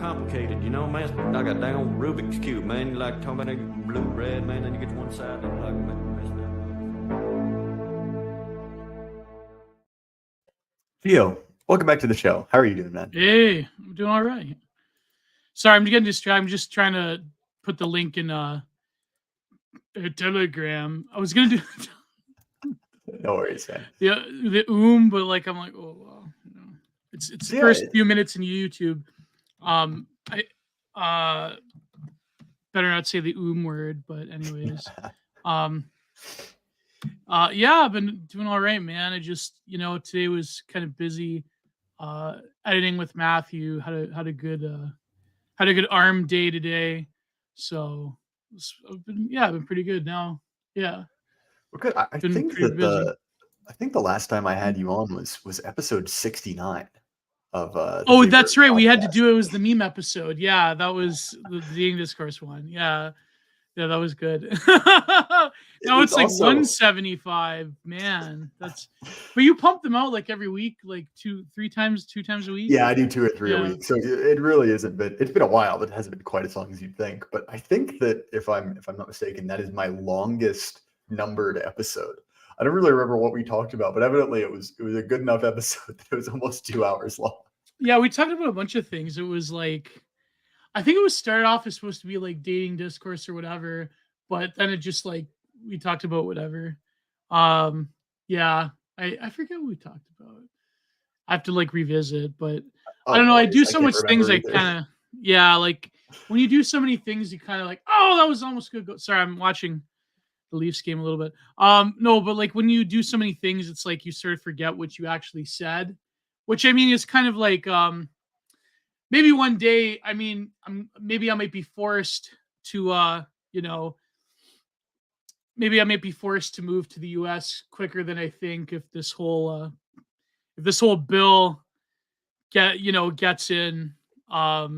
complicated, you know, man. It's like a damn Rubik's Cube, man. You like talking about blue, red, man, then you get to one side and like messed up. Theo, welcome back to the show. How are you doing, man? Hey, I'm doing all right. Sorry, I'm getting distracted. I'm just trying to put the link in a Telegram. I was gonna do No worries, man. the but like I'm like, oh wow, it's the first few minutes in YouTube. I better not say the word, but anyways, yeah, I've been doing all right, man. I just today was kind of busy editing with Matthew. Had a good arm day today, so I've been pretty good now. Yeah. Well, good. I think that I think the last time I had you on was episode 69 of that's right. Podcast. We had to do it. Was the meme episode. Yeah, that was the Dating Discourse one. Yeah, that was good. Now it's like also 175. Man, but you pump them out like every week, like two times a week. Yeah, I do 2 or 3 a week. So it really isn't been. It's been a while, but it hasn't been quite as long as you'd think. But I think that if I'm not mistaken, that is my longest numbered episode. I don't really remember what we talked about, but evidently it was a good enough episode that it was almost 2 hours long. Yeah, we talked about a bunch of things. It was like, I think it was started off as supposed to be like dating discourse or whatever, but then it just like we talked about whatever. Yeah, I forget what we talked about. I have to like revisit, but I don't know. I do so much things. I kind of like when you do so many things, you kind of like, oh, that was almost good. Sorry, I'm watching the Leafs game a little bit. No, but like when you do so many things, it's like you sort of forget what you actually said, which I mean is kind of like maybe one day, I mean, maybe I might be forced to maybe I might be forced to move to the US quicker than I think if this whole bill gets in. I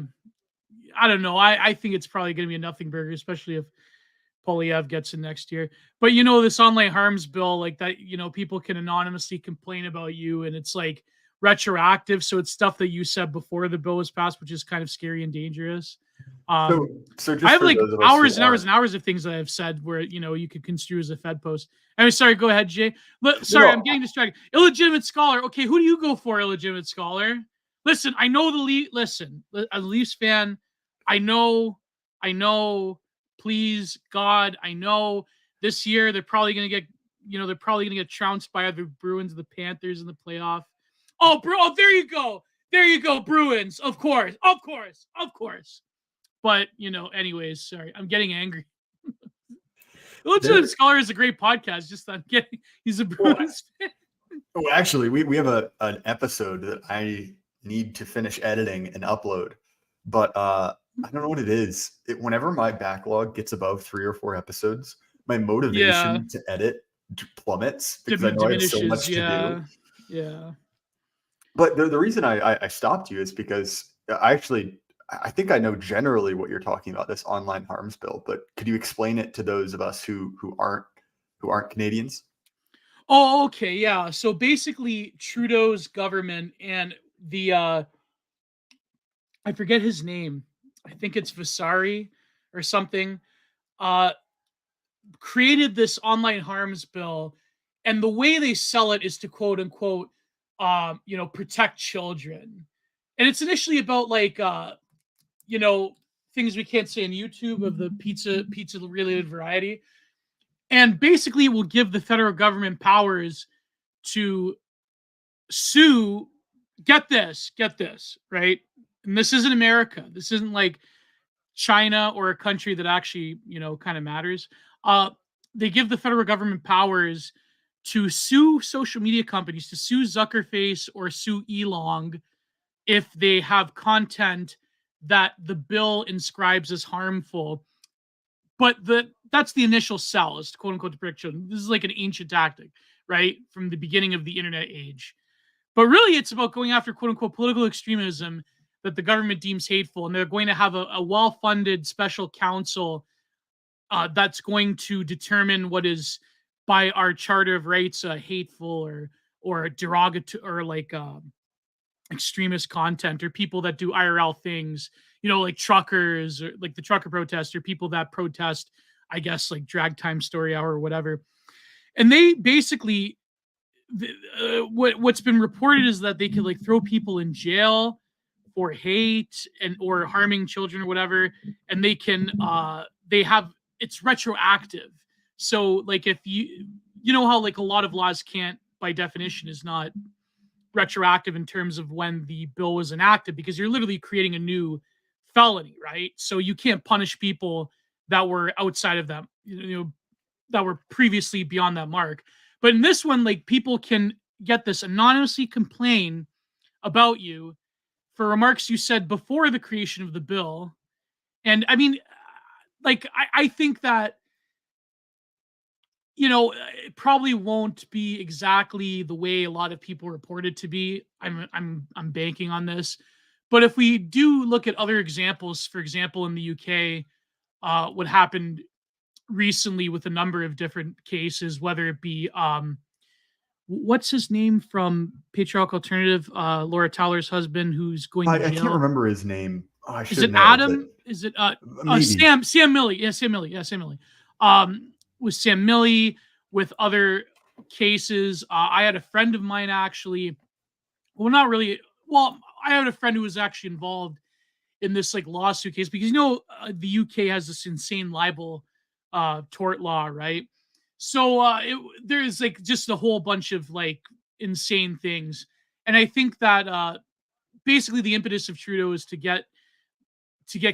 don't know. I think it's probably going to be a nothing burger, especially if Polyev gets in next year. But this online harms bill, like that, people can anonymously complain about you, and it's like retroactive. So it's stuff that you said before the bill was passed, which is kind of scary and dangerous. So just I have like hours and hours and hours of things that I've said where you could construe as a Fed post. I'm sorry, go ahead, Jay. I'm getting distracted. Illegitimate scholar. Okay, who do you go for, illegitimate scholar? Listen, I know a Leafs fan. I know. Please, God, I know this year they're probably gonna get trounced by either Bruins or the Panthers in the playoff. Oh, there you go, Bruins. Of course. But anyways, sorry, I'm getting angry. Illegitimate Scholar is a great podcast. Just he's a Bruins fan. Well, actually, we have an episode that I need to finish editing and upload, but I don't know what it is. Whenever my backlog gets above 3 or 4 episodes, my motivation to edit plummets because I know I have so much to do. Yeah. But the reason I stopped you is because I think I know generally what you're talking about, this online harms bill. But could you explain it to those of us who aren't Canadians? Oh, okay, yeah. So basically, Trudeau's government and the I forget his name. I think it's Vasari or something, created this online harms bill. And the way they sell it is to quote unquote, protect children. And it's initially about like, things we can't say on YouTube of the pizza related variety. And basically it will give the federal government powers to sue. Get this, right? And this isn't America. This isn't like China or a country that actually, kind of matters. They give the federal government powers to sue social media companies, to sue Zuckerface or sue Elong if they have content that the bill inscribes as harmful. But that's the initial sell, is quote unquote to protect children. This is like an ancient tactic, right? From the beginning of the internet age. But really, it's about going after quote unquote political extremism that the government deems hateful. And they're going to have a well-funded special counsel that's going to determine what is, by our Charter of Rights, hateful or derogatory or like extremist content, or people that do IRL things like truckers or like the trucker protest or people that protest, I guess, like drag time story hour or whatever. And they basically, what's been reported is that they could like throw people in jail for hate and or harming children or whatever, and they can they have it's retroactive. So like if you know how like a lot of laws can't by definition is not retroactive in terms of when the bill was enacted, because you're literally creating a new felony, right? So you can't punish people that were outside of that, that were previously beyond that mark. But in this one, like people can get this anonymously complain about you for remarks you said before the creation of the bill. And I mean, like I think that it probably won't be exactly the way a lot of people report it to be. I'm banking on this. But if we do look at other examples, for example, in the UK, what happened recently with a number of different cases, whether it be what's his name from Patriarchal Alternative, Laura Tyler's husband, who's going to I jail. can't remember his name. Oh, I Is should it know. Adam? Is it maybe. Sam Milley? Yeah, Sam Milley. Yeah, Sam Milley. With Sam Milley, with other cases, I had a friend of mine actually. Well, not really. Well, I had a friend who was actually involved in this like lawsuit case because the UK has this insane libel tort law, right? So there's like just a whole bunch of like insane things, and I think that basically the impetus of Trudeau is to get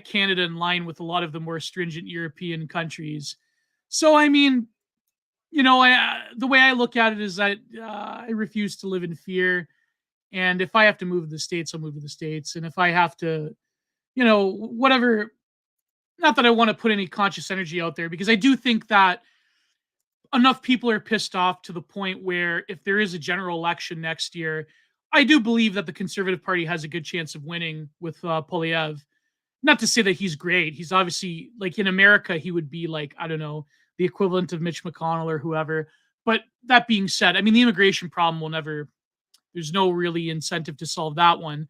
Canada in line with a lot of the more stringent European countries. So I mean, the way I look at it is that I refuse to live in fear, and if I have to move to the States, I'll move to the States, and if I have to, whatever. Not that I want to put any conscious energy out there, because I do think that enough people are pissed off to the point where if there is a general election next year, I do believe that the Conservative Party has a good chance of winning with Polyev. Not to say that he's great. He's obviously, like in America, he would be like, I don't know, the equivalent of Mitch McConnell or whoever. But that being said, I mean, the immigration problem will never, there's no really incentive to solve that one.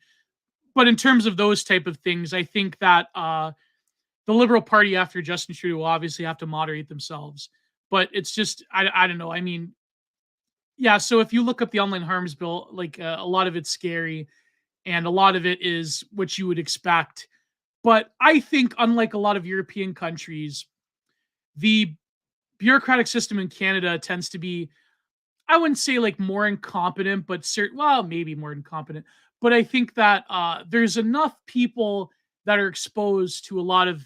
But in terms of those type of things, I think that the Liberal Party after Justin Trudeau will obviously have to moderate themselves. But it's just, I don't know. I mean, yeah, so if you look up the online harms bill, like a lot of it's scary and a lot of it is what you would expect. But I think, unlike a lot of European countries, the bureaucratic system in Canada tends to be, I wouldn't say like more incompetent, but maybe more incompetent. But I think that there's enough people that are exposed to a lot of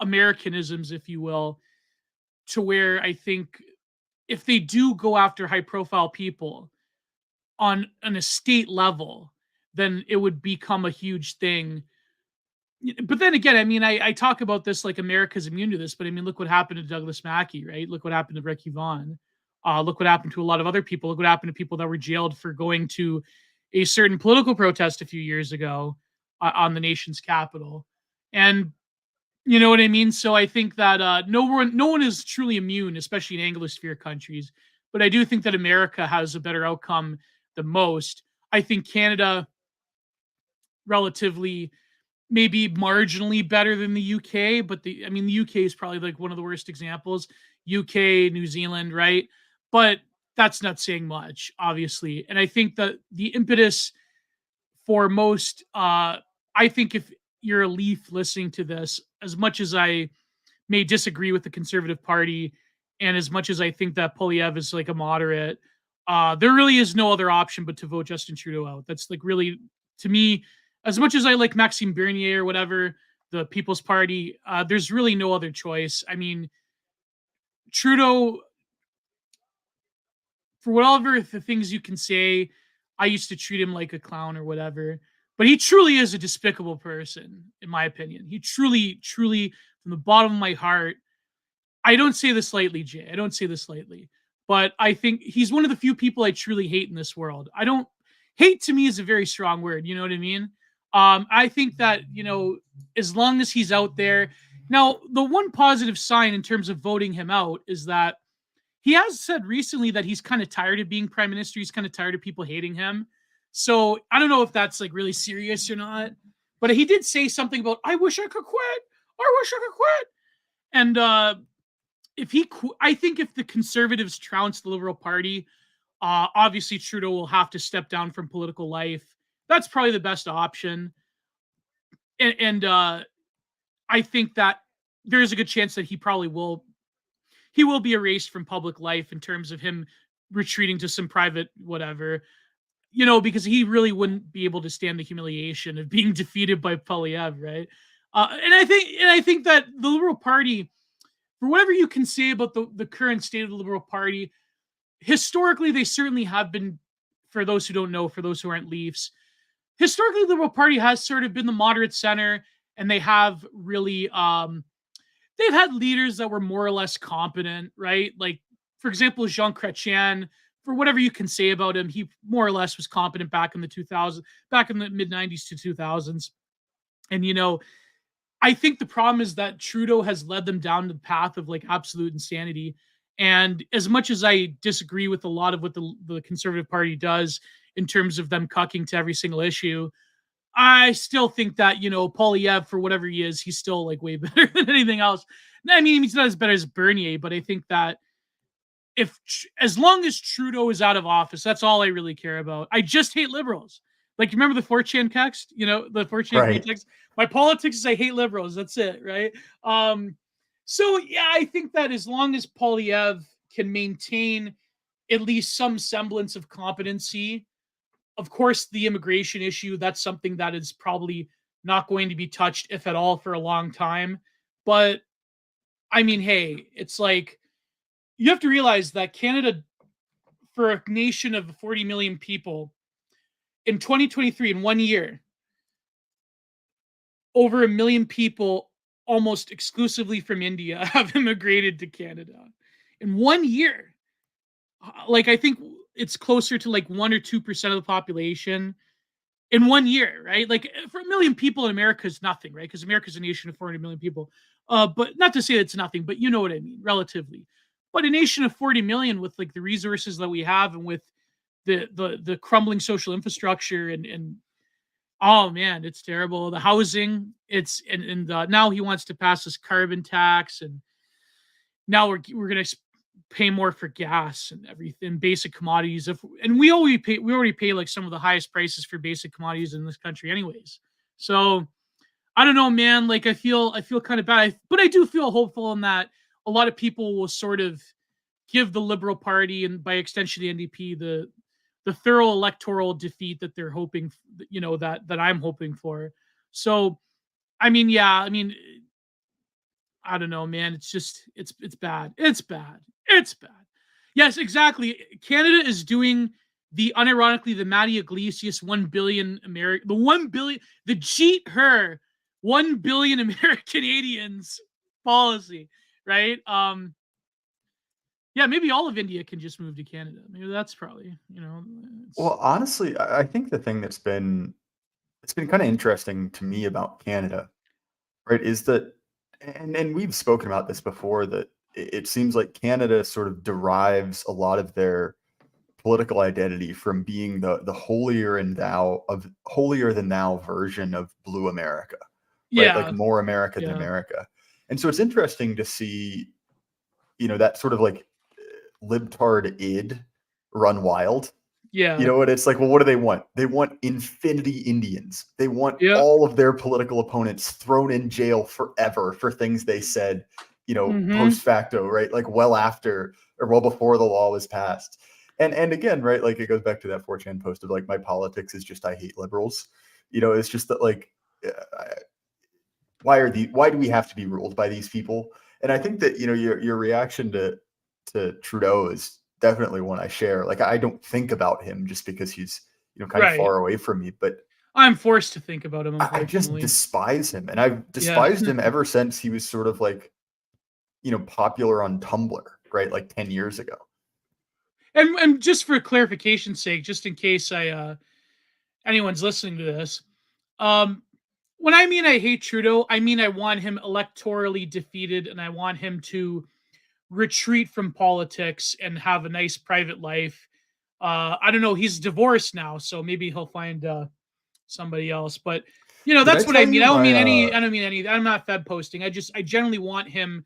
Americanisms, if you will, to where I think if they do go after high profile people on an estate level, then it would become a huge thing. But then again, I mean, I talk about this like America's immune to this, but I mean, look what happened to Douglas Mackey, right? Look what happened to Ricky Vaughn. Look what happened to a lot of other people. Look what happened to people that were jailed for going to a certain political protest a few years ago on the nation's capital. And you know what I mean? So I think that no one is truly immune, especially in Anglosphere countries. But I do think that America has a better outcome than most. I think Canada, relatively, maybe marginally better than the UK, but the UK is probably like one of the worst examples. UK, New Zealand, right? But that's not saying much, obviously. And I think that the impetus for most, I think if you're a Leaf listening to this, as much as I may disagree with the Conservative Party, and as much as I think that Polyev is like a moderate, there really is no other option but to vote Justin Trudeau out. That's like really, to me, as much as I like Maxime Bernier or whatever, the People's Party, there's really no other choice. I mean, Trudeau, for whatever the things you can say, I used to treat him like a clown or whatever, but he truly is a despicable person, in my opinion. He truly, truly, from the bottom of my heart, I don't say this lightly, Jay. I don't say this lightly, but I think he's one of the few people I truly hate in this world. Hate to me is a very strong word. You know what I mean? I think that, as long as he's out there. Now, the one positive sign in terms of voting him out is that he has said recently that he's kind of tired of being prime minister. He's kind of tired of people hating him. So I don't know if that's like really serious or not, But he did say something about, I wish I could quit. I wish I could quit. And I think if the Conservatives trounce the Liberal Party, obviously Trudeau will have to step down from political life. That's probably the best option. And I think that there is a good chance that he will be erased from public life in terms of him retreating to some private whatever, because he really wouldn't be able to stand the humiliation of being defeated by Polyev, right? And I think that the Liberal Party, for whatever you can say about the current state of the Liberal Party, historically they certainly have been, for those who don't know, for those who aren't Leafs, historically the Liberal Party has sort of been the moderate center, and they have really they've had leaders that were more or less competent, right? Like, for example, Jean Chrétien, for whatever you can say about him, he more or less was competent back in the mid 90s to 2000s. And I think the problem is that Trudeau has led them down the path of like absolute insanity. And as much as I disagree with a lot of what the Conservative Party does in terms of them cucking to every single issue, I still think that, Polyev, for whatever he is, he's still like way better than anything else. I mean, he's not as better as Bernier, but I think that as long as Trudeau is out of office, that's all I really care about. I just hate liberals. Like, you remember the 4chan text? The 4chan text? My politics is I hate liberals. That's it, right? So, yeah, I think that as long as Polyev can maintain at least some semblance of competency, of course, the immigration issue, that's something that is probably not going to be touched, if at all, for a long time. But, I mean, hey, it's like, you have to realize that Canada, for a nation of 40 million people, in 2023, in 1 year, over 1 million people, almost exclusively from India, have immigrated to Canada. In 1 year. Like, I think it's closer to like 1 or 2% of the population in 1 year, right? Like, for 1 million people in America is nothing, right? Because America's a nation of 400 million people. But not to say it's nothing, but you know what I mean, relatively. But a nation of 40 million with like the resources that we have, and with the crumbling social infrastructure, and oh man, it's terrible. The housing, and now he wants to pass this carbon tax, and now we're going to pay more for gas and everything, basic commodities. And we already pay like some of the highest prices for basic commodities in this country anyways. So I don't know, man. Like, I feel kind of bad, but I do feel hopeful in that a lot of people will sort of give the Liberal Party, and by extension the NDP, the thorough electoral defeat that they're hoping, that I'm hoping for. So, I mean, yeah, I don't know, man. It's just, it's bad. It's bad. It's bad. Yes, exactly. Canada is doing unironically, the Matty Iglesias 1 billion the cheat her 1 billion American Canadians policy, right? Yeah, maybe all of India can just move to Canada. Maybe that's probably, Well, honestly, I think the thing it's been kind of interesting to me about Canada, right, is that, and we've spoken about this before, that it seems like Canada sort of derives a lot of their political identity from being the holier than thou version of Blue America, right? yeah, Like, more America than America. And so it's interesting to see, that sort of like libtard id run wild. yeah, And it's like, well, what do they want? They want infinity Indians. They want yeah. all of their political opponents thrown in jail forever for things they said, post facto, right? Like, well after or well before the law was passed. And again, right, like, it goes back to that 4chan post of like, my politics is just I hate liberals. It's just that, like, why do we have to be ruled by these people? And I think that, your reaction to Trudeau is definitely one I share. Like, I don't think about him just because he's, kind of far away from me, but I'm forced to think about him, I just unfortunately. despise him. And I've despised him ever since he was sort of like, popular on Tumblr, right? Like 10 years ago. And just for clarification's sake, just in case anyone's listening to this, when I mean I hate Trudeau, I mean I want him electorally defeated, and I want him to retreat from politics and have a nice private life. I don't know. He's divorced now, so maybe he'll find somebody else. But That's what I mean. I don't mean any. I I don't mean any. I'm not Fed posting. I generally want him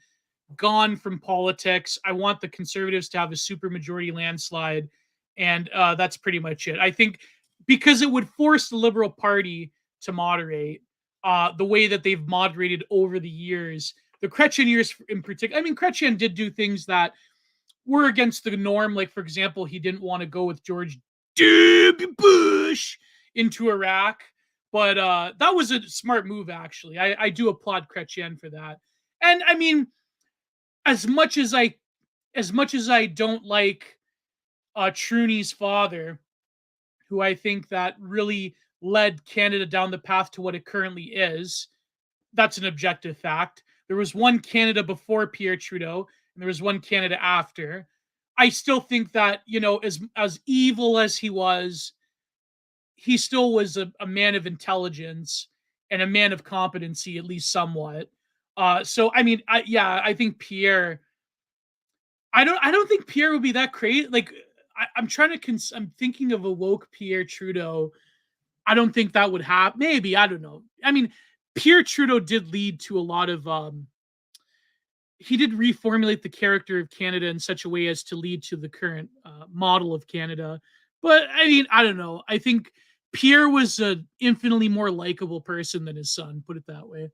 gone from politics. I want the conservatives to have a supermajority landslide, and that's pretty much it. I think because it would force the Liberal Party to moderate the way that they've moderated over the years. The Chrétien years in particular. I mean, Chrétien did do things that were against the norm. Like, for example, he didn't want to go with George W. Bush into Iraq. But that was a smart move, actually. I do applaud Chrétien for that. And I mean, as much as I don't like Trudeau's father, who I think that really led Canada down the path to what it currently is, that's an objective fact. There was one Canada before Pierre Trudeau, and there was one Canada after. I still think that, as evil as he still was a man of intelligence and a man of competency, at least somewhat. So I mean, I think Pierre. I don't think Pierre would be that crazy. Like, I'm thinking of a woke Pierre Trudeau. I don't think that would happen. Maybe, I don't know. I mean, Pierre Trudeau did lead to a lot of. He did reformulate the character of Canada in such a way as to lead to the current model of Canada. But I mean, I don't know. I think Pierre was an infinitely more likable person than his son, put it that way.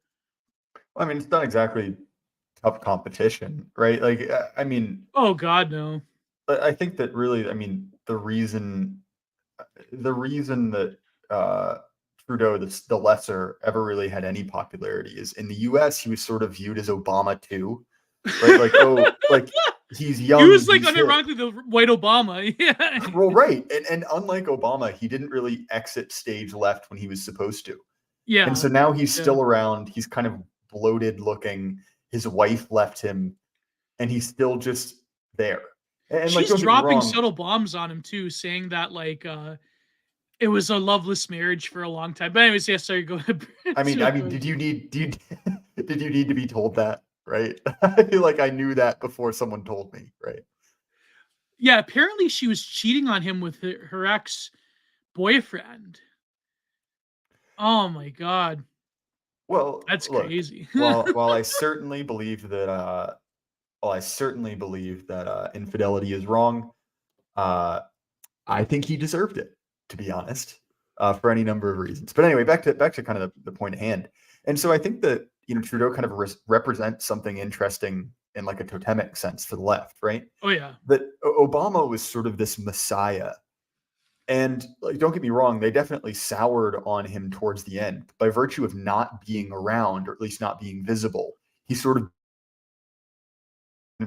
I mean, it's not exactly tough competition, right? Like, I mean, oh God, no. I think that really, I mean, the reason that Trudeau, the lesser, ever really had any popularity is in the U.S. he was sort of viewed as Obama too, right? Like, oh, like he's young. He was like unironically the white Obama. Yeah. Well, right, and unlike Obama, he didn't really exit stage left when he was supposed to. Yeah. And so now he's still around. He's kind of bloated looking. His wife left him, and he's still just there. And she's like, dropping subtle bombs on him too, saying that like it was a loveless marriage for a long time. But anyways, yeah, sorry, go ahead. I mean, did you need to be told that, right? I feel like I knew that before someone told me, right? Yeah, apparently she was cheating on him with her ex-boyfriend. Oh my God. Well, that's crazy. while I certainly believe that infidelity is wrong, I think he deserved it, to be honest, for any number of reasons. But anyway, back to kind of the point at hand. And so I think that Trudeau kind of represents something interesting in like a totemic sense for the left, right? Oh yeah. That Obama was sort of this messiah. And like, don't get me wrong, they definitely soured on him towards the end. By virtue of not being around, or at least not being visible, he sort of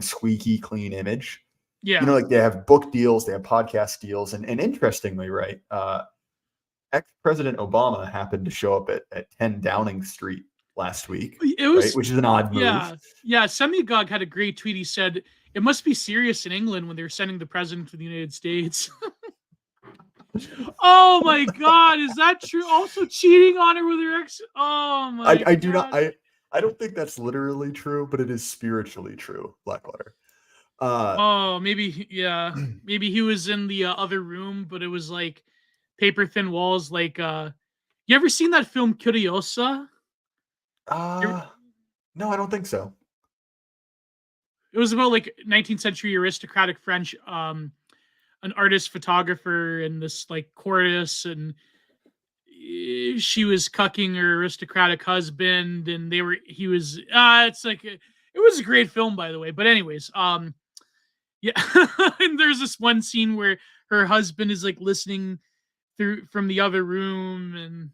squeaky clean image. Yeah. Like they have book deals, they have podcast deals. And interestingly, right, ex-President Obama happened to show up at 10 Downing Street last week, right? Which is an odd move. Yeah. Semigog had a great tweet. He said, it must be serious in England when they're sending the president to the United States. Oh my God, is that true? Also cheating on her with her ex. Oh my God. I do not. I don't think that's literally true, but it is spiritually true, Blackwater. Maybe, yeah. Maybe he was in the other room, but it was like paper thin walls. Like, you ever seen that film Curiosa? No, I don't think so. It was about like 19th century aristocratic French, an artist photographer and this like courteous, and she was cucking her aristocratic husband, and it's like it was a great film, by the way. But anyways, yeah. And there's this one scene where her husband is like listening through from the other room, and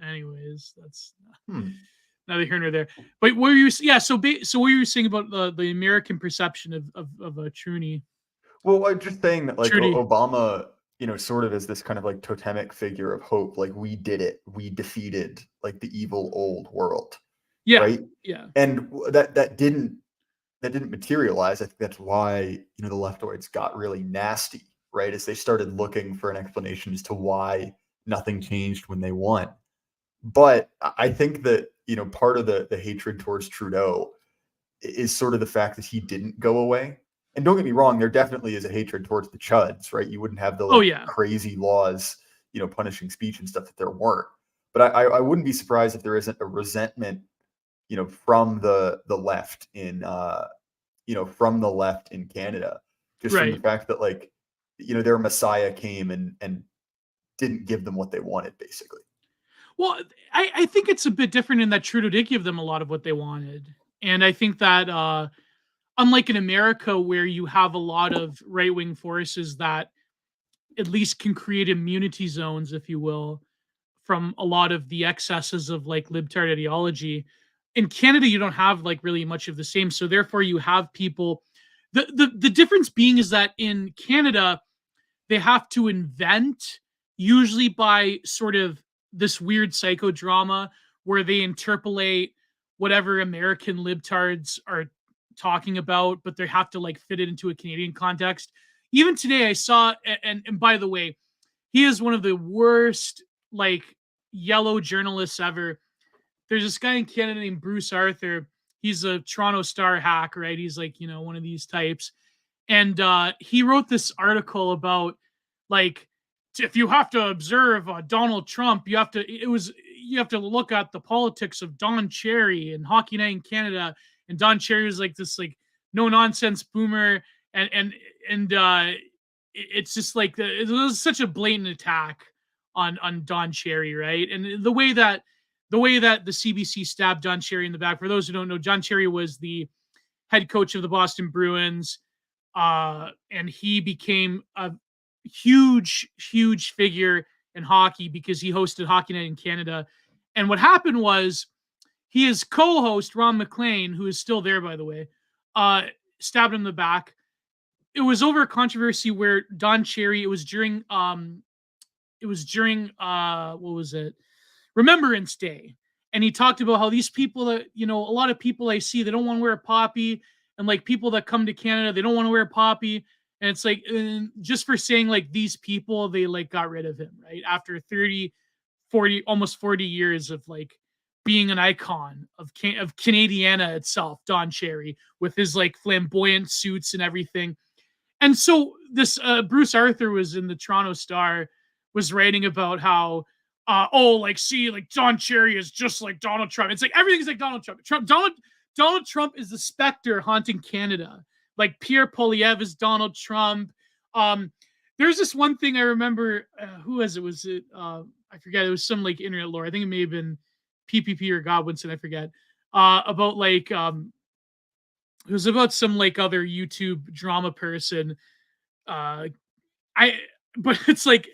anyways, that's neither here nor there. But what were you? Yeah. So what were you saying about the American perception of Trudeau? Well, I'm just saying that like Obama, sort of as this kind of like totemic figure of hope. Like, we did it. We defeated like the evil old world. Yeah. Right. Yeah. And that didn't materialize. I think that's why, the leftoids got really nasty, right? As they started looking for an explanation as to why nothing changed when they won. But I think that, part of the hatred towards Trudeau is sort of the fact that he didn't go away. And don't get me wrong, there definitely is a hatred towards the chuds, right? You wouldn't have the crazy laws, punishing speech and stuff if there weren't. But I wouldn't be surprised if there isn't a resentment, from the left in from the left in Canada, just from the Right. fact that their messiah came and didn't give them what they wanted, basically. Well, I think it's a bit different in that Trudeau did give them a lot of what they wanted. And I think that unlike in America, where you have a lot of right-wing forces that at least can create immunity zones, if you will, from a lot of the excesses of like libtard ideology. In Canada, you don't have like really much of the same. So therefore, you have people. The difference being is that in Canada, they have to invent, usually by sort of this weird psychodrama where they interpolate whatever American libtards are talking about, but they have to like fit it into a Canadian context. Even today, I saw, and by the way, he is one of the worst like yellow journalists ever. There's this guy in Canada named Bruce Arthur. He's a Toronto Star hack, right? He's like, one of these types. And he wrote this article about like, if you have to observe Donald Trump, you have to look at the politics of Don Cherry and Hockey Night in Canada. And Don Cherry was like this like no nonsense boomer, and it's just like it was such a blatant attack on Don Cherry, right? And the way that the CBC stabbed Don Cherry in the back. For those who don't know, Don Cherry was the head coach of the Boston Bruins, and he became a huge figure in hockey because he hosted Hockey Night in Canada. And what happened was his co-host Ron McLean, who is still there by the way, stabbed him in the back. It was over a controversy where Don Cherry, it was during what was it? Remembrance Day. And he talked about how these people that, a lot of people I see, they don't want to wear a poppy. And like people that come to Canada, they don't want to wear a poppy. And it's like, just for saying like these people, they like got rid of him, right? After 30, 40, almost 40 years of like being an icon of Canadiana itself, Don Cherry, with his like flamboyant suits and everything. And so this Bruce Arthur was in the Toronto Star, was writing about how, Don Cherry is just like Donald Trump. It's like everything's like Donald Trump. Donald Trump is the specter haunting Canada. Like Pierre Poilievre is Donald Trump. There's this one thing I remember. Who was it? Was it? I forget. It was some like internet lore. I think it may have been PPP or Godwinson. I forget. About like it was about some like other YouTube drama person. But it's like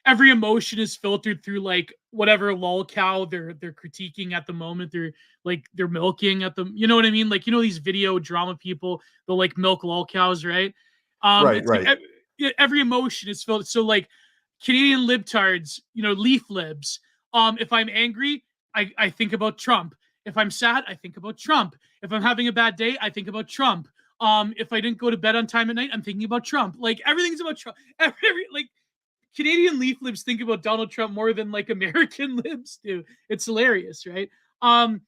every emotion is filtered through like whatever lol cow they're critiquing at the moment. They're milking at them. You know what I mean? Like, these video drama people, they'll like milk lol cows, right? Right. Like every emotion is filtered. So like Canadian libtards, leaf libs. If I'm angry, I think about Trump. If I'm sad, I think about Trump. If I'm having a bad day, I think about Trump. If I didn't go to bed on time at night, I'm thinking about Trump. Like everything's about Trump. Like Canadian leaf libs think about Donald Trump more than like American libs do. It's hilarious, right? And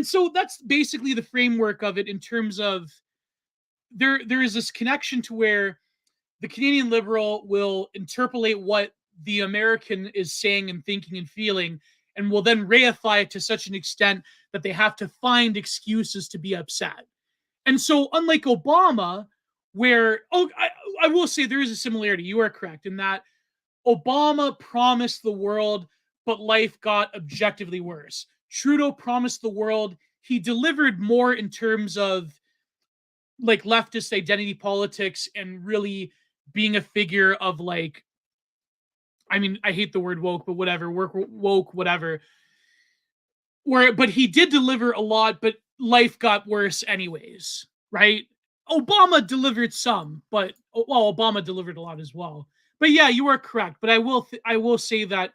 so that's basically the framework of it in terms of there is this connection to where the Canadian liberal will interpolate what the American is saying and thinking and feeling, and will then reify it to such an extent that they have to find excuses to be upset. And so unlike Obama, where, I will say there is a similarity. You are correct in that Obama promised the world, but life got objectively worse. Trudeau promised the world. He delivered more in terms of like leftist identity politics and really being a figure of like, I mean, I hate the word woke, but whatever, woke, whatever. But he did deliver a lot, but life got worse anyways, right? Obama delivered some, but Obama delivered a lot as well. But yeah, you are correct. But I will say that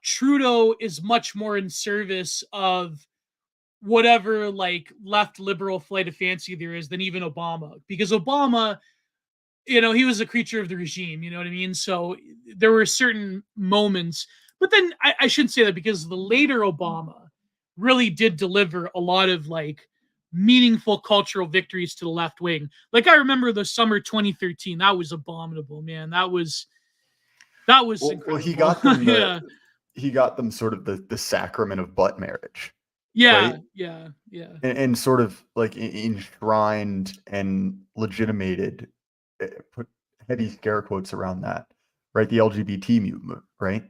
Trudeau is much more in service of whatever like left liberal flight of fancy there is than even Obama, because Obama, he was a creature of the regime. You know what I mean? So there were certain moments, but then I shouldn't say that, because the later Obama really did deliver a lot of like meaningful cultural victories to the left wing. Like I remember the summer 2013, that was abominable, man. That was incredible. Well, he got them. Yeah. he got them sort of the sacrament of butt marriage, Yeah, right? yeah. And sort of like enshrined and legitimated, put heavy scare quotes around that, right? The LGBT movement, right?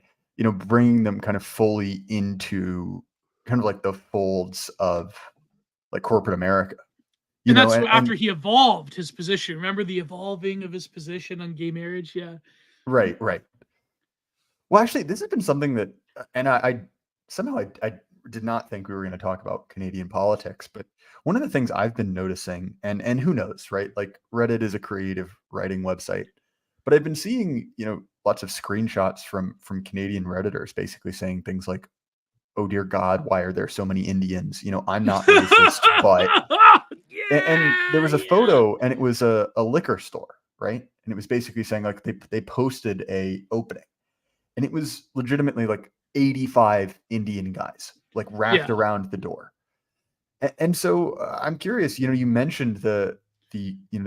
Bringing them kind of fully into kind of like the folds of like corporate America, And that's after and he evolved his position. Remember the evolving of his position on gay marriage? Yeah. right, right. Well, actually, this has been something that, and I somehow I did not think we were going to talk about Canadian politics, but one of the things I've been noticing, and who knows, right? Like Reddit is a creative writing website, but I've been seeing, lots of screenshots from Canadian Redditors basically saying things like, "Oh dear God, why are there so many Indians?" I'm not racist, but and there was a Yeah. photo, and it was a liquor store, right? And it was basically saying like they posted a opening, and it was legitimately like 85 Indian guys like wrapped Yeah. around the door. And so I'm curious, you mentioned the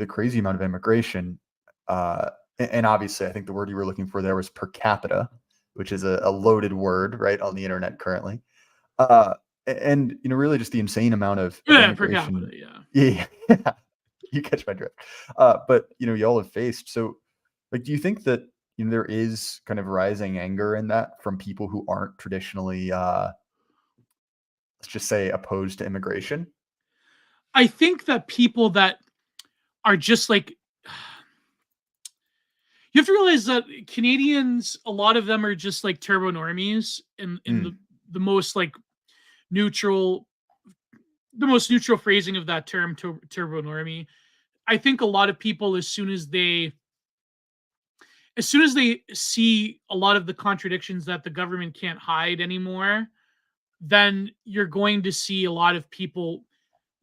crazy amount of immigration, and obviously I think the word you were looking for there was per capita, which is a loaded word right on the internet currently. Uh, and really just the insane amount of Yeah, per capita, immigration. yeah. Yeah, you catch my drift. But y'all have faced. So, like, do you think that there is kind of rising anger in that from people who aren't traditionally, let's just say, opposed to immigration? I think that people that are just like you have to realize that Canadians, a lot of them are just like turbo normies in Mm, the most like neutral the most neutral phrasing of that term, turbo normie. I think a lot of people, as soon as they see a lot of the contradictions that the government can't hide anymore, then you're going to see a lot of people.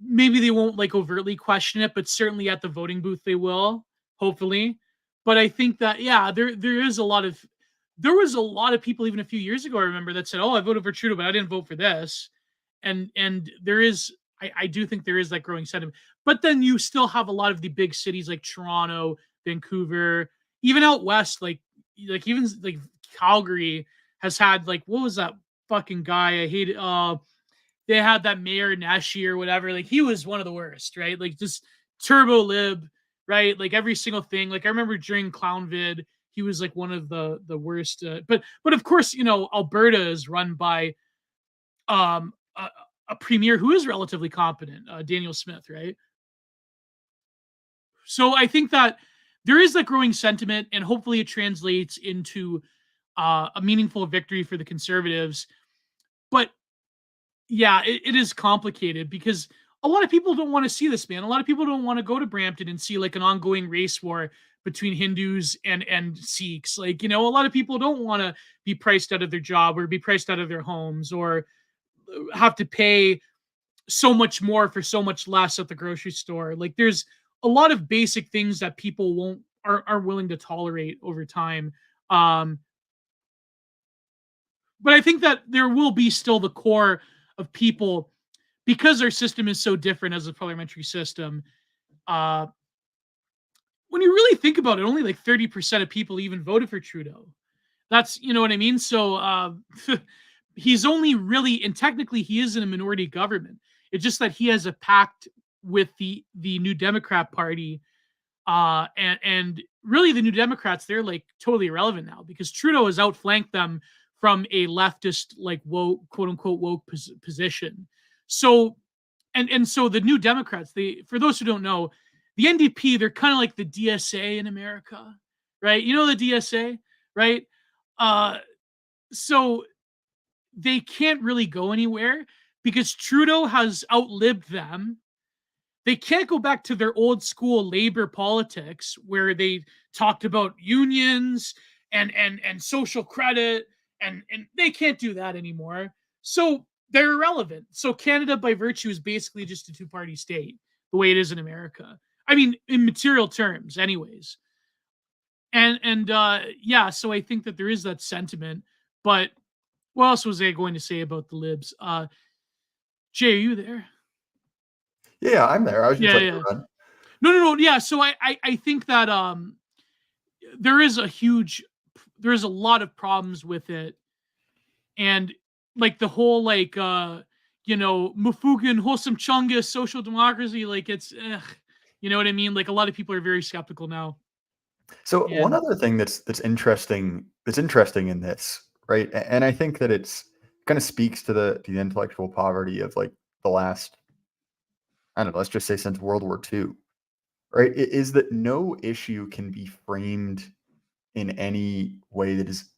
Maybe they won't like overtly question it, but certainly at the voting booth they will, hopefully. But I think that yeah, there was a lot of people even a few years ago I remember that said, "Oh, I voted for Trudeau, but I didn't vote for this." And I do think there is that growing sentiment. But then you still have a lot of the big cities like Toronto, Vancouver, even out west, like even like Calgary has had like what was that fucking guy? I hate it. They had that mayor Nashi or whatever. Like he was one of the worst, right? Like just turbo lib, right? Like every single thing. Like I remember during Clownvid, he was like one of the worst. But of course, Alberta is run by um a, a premier who is relatively competent, Daniel Smith, right? So I think that there is that growing sentiment, and hopefully it translates into a meaningful victory for the Conservatives. But yeah, it is complicated because a lot of people don't want to see this, man. A lot of people don't want to go to Brampton and see like an ongoing race war between Hindus and Sikhs. Like, a lot of people don't want to be priced out of their job or be priced out of their homes or have to pay so much more for so much less at the grocery store. Like there's a lot of basic things that people won't are willing to tolerate over time. Um, but I think that there will be still the core of people because our system is so different as a parliamentary system. Uh, when you really think about it, only like 30% of people even voted for Trudeau. That's what I mean. So he's only really, and technically he is in a minority government. It's just that he has a pact with the New Democrat Party, and really the New Democrats, they're like totally irrelevant now because Trudeau has outflanked them from a leftist like woke, quote unquote woke position. So so the New Democrats, they, for those who don't know, the NDP, they're kind of like the DSA in America, right? You know the DSA, right? Uh, so they can't really go anywhere because Trudeau has outlived them. They can't go back to their old school labor politics where they talked about unions and social credit, and they can't do that anymore. So they're irrelevant. So Canada by virtue is basically just a two-party state, the way it is in America. I mean, in material terms, anyways. And yeah, so I think that there is that sentiment. But what else was I going to say about the libs? Jay, are you there? Yeah, I'm there. I was just Yeah, letting yeah. you run. No. Yeah, so I think that there is a lot of problems with it. and like the whole like Mufugan wholesome chungus social democracy, like it's you know what I mean? Like a lot of people are very skeptical now. So one And other thing that's interesting in this, right? And I think that it's kind of speaks to the intellectual poverty of like the last, I don't know, let's just say since World War II, right? Is that no issue can be framed in any way that is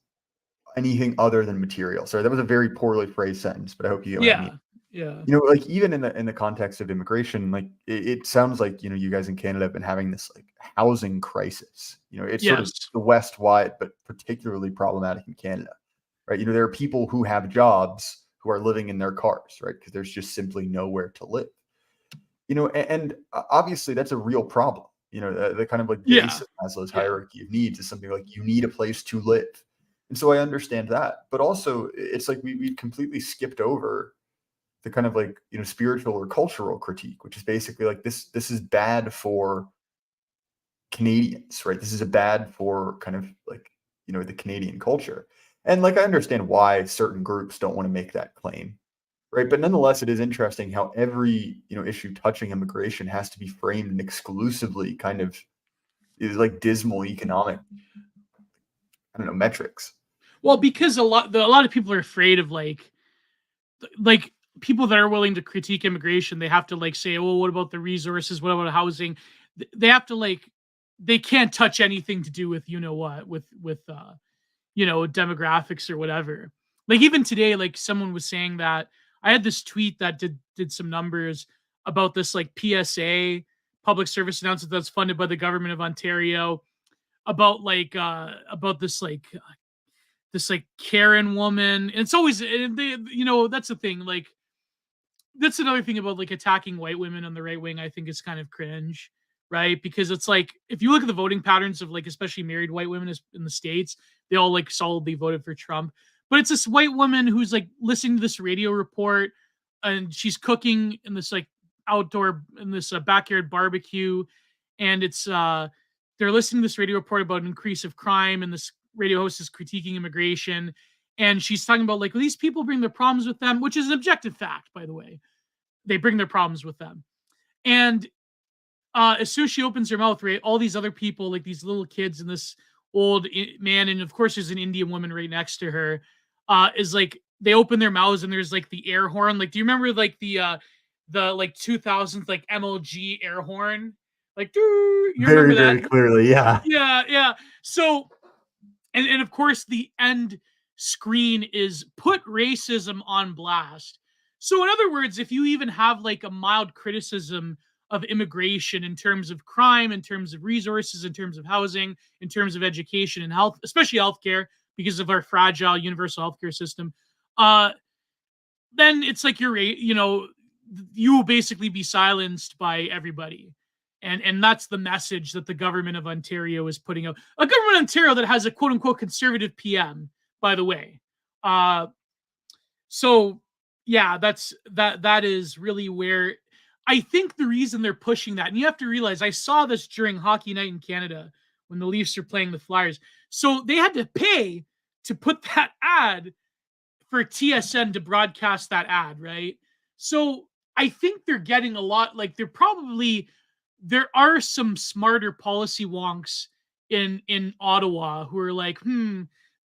anything other than material. Sorry, that was a very poorly phrased sentence, but I hope you get what I mean. yeah. Like even in the context of immigration, like it sounds like, you guys in Canada have been having this like housing crisis. It's sort of Yes. the West wide, but particularly problematic in Canada, right? There are people who have jobs who are living in their cars, right? Because there's just simply nowhere to live. And obviously that's a real problem. The kind of like base Yeah. of Maslow's Yeah. hierarchy of needs is something like you need a place to live. And so I understand that. But also it's like we've completely skipped over the kind of like, spiritual or cultural critique, which is basically like this is bad for Canadians, right? This is a bad for kind of like, the Canadian culture. And like I understand why certain groups don't want to make that claim. Right. But nonetheless, it is interesting how every, issue touching immigration has to be framed in exclusively kind of is like dismal economic, I don't know, metrics. Well, because a lot of people are afraid of like people that are willing to critique immigration, they have to like say, well, what about the resources? What about housing? They have to like they can't touch anything to do with what with demographics or whatever. Like even today, like someone was saying that I had this tweet that did some numbers about this like PSA public service announcement that's funded by the government of Ontario about this like Karen woman. And it's always that's the thing. Like that's another thing about like attacking white women on the right wing. I think is kind of cringe, right? Because it's like if you look at the voting patterns of like especially married white women in the States, they all like solidly voted for Trump. But it's this white woman who's like listening to this radio report, and she's cooking in this like outdoor in this backyard barbecue, and it's they're listening to this radio report about an increase of crime, and this radio host is critiquing immigration, and she's talking about like these people bring their problems with them, which is an objective fact, by the way. They bring their problems with them, and as soon as she opens her mouth, right, all these other people, like these little kids and this old man, and of course there's an Indian woman right next to her, is like they open their mouths and there's like the air horn. Like, do you remember like the like 2000s like MLG air horn? Like, you Very, remember that? very clearly. Yeah. Yeah, yeah. So, and of course the end screen is put racism on blast. So in other words, if you even have like a mild criticism of immigration in terms of crime, in terms of resources, in terms of housing, in terms of education and health, especially healthcare, because of our fragile universal healthcare system, then it's like you will basically be silenced by everybody. And that's the message that the government of Ontario is putting out. A government of Ontario that has a quote unquote conservative PM, by the way. So yeah, that is really where I think the reason they're pushing that, and you have to realize I saw this during Hockey Night in Canada when the Leafs are playing the Flyers. So they had to pay to put that ad for TSN to broadcast that ad, right? So I think they're getting a lot, like there are some smarter policy wonks in Ottawa who are like,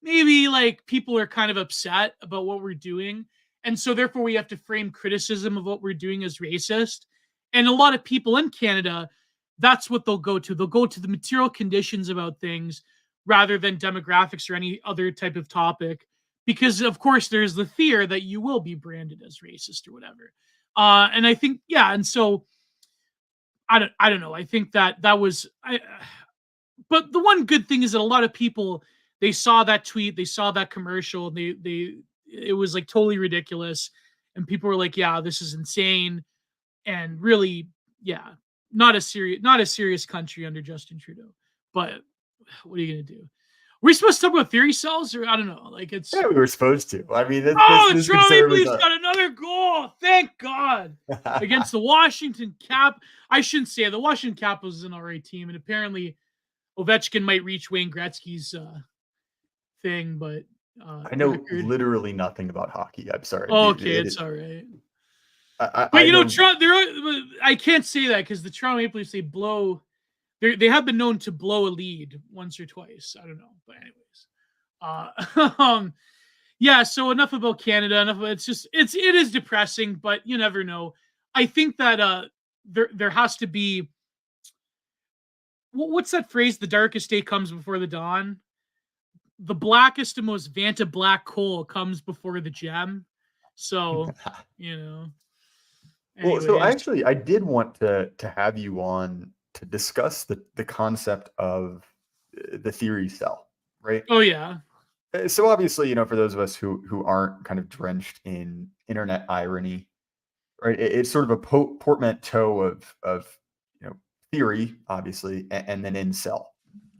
maybe like people are kind of upset about what we're doing. And so therefore we have to frame criticism of what we're doing as racist. And a lot of people in Canada, that's what they'll go to. They'll go to the material conditions about things rather than demographics or any other type of topic, because of course there's the fear that you will be branded as racist or whatever. And I think, yeah, and so I don't know. I think that was but the one good thing is that a lot of people, they saw that tweet, they saw that commercial, and they it was like totally ridiculous, and people were like, yeah, this is insane, and really, yeah, not a serious country under Justin Trudeau. But what are you gonna do? Are we supposed to talk about theory cells, or I don't know? Like it's Yeah, we were supposed to. I mean, the this could Toronto serve Maple as Leafs got another goal. Thank God. Against the Washington Cap. I shouldn't say it. The Washington Capitals is an alright team, and apparently Ovechkin might reach Wayne Gretzky's thing, but I know record. literally nothing about hockey. I'm sorry. Oh, okay, it's all right. I But know. I can't say that because the Toronto Maple Leafs they have been known to blow a lead once or twice. I don't know, but anyways, yeah. So enough about Canada. It is depressing, but you never know. I think that there has to be what's that phrase? The darkest day comes before the dawn. The blackest and most vanta black coal comes before the gem. So, you know. Well, so Anyways, I did want to have you on to discuss the concept of the theory cell, right? oh yeah, So obviously, for those of us who aren't kind of drenched in internet irony, right? It's sort of a portmanteau of theory, obviously, and then incel.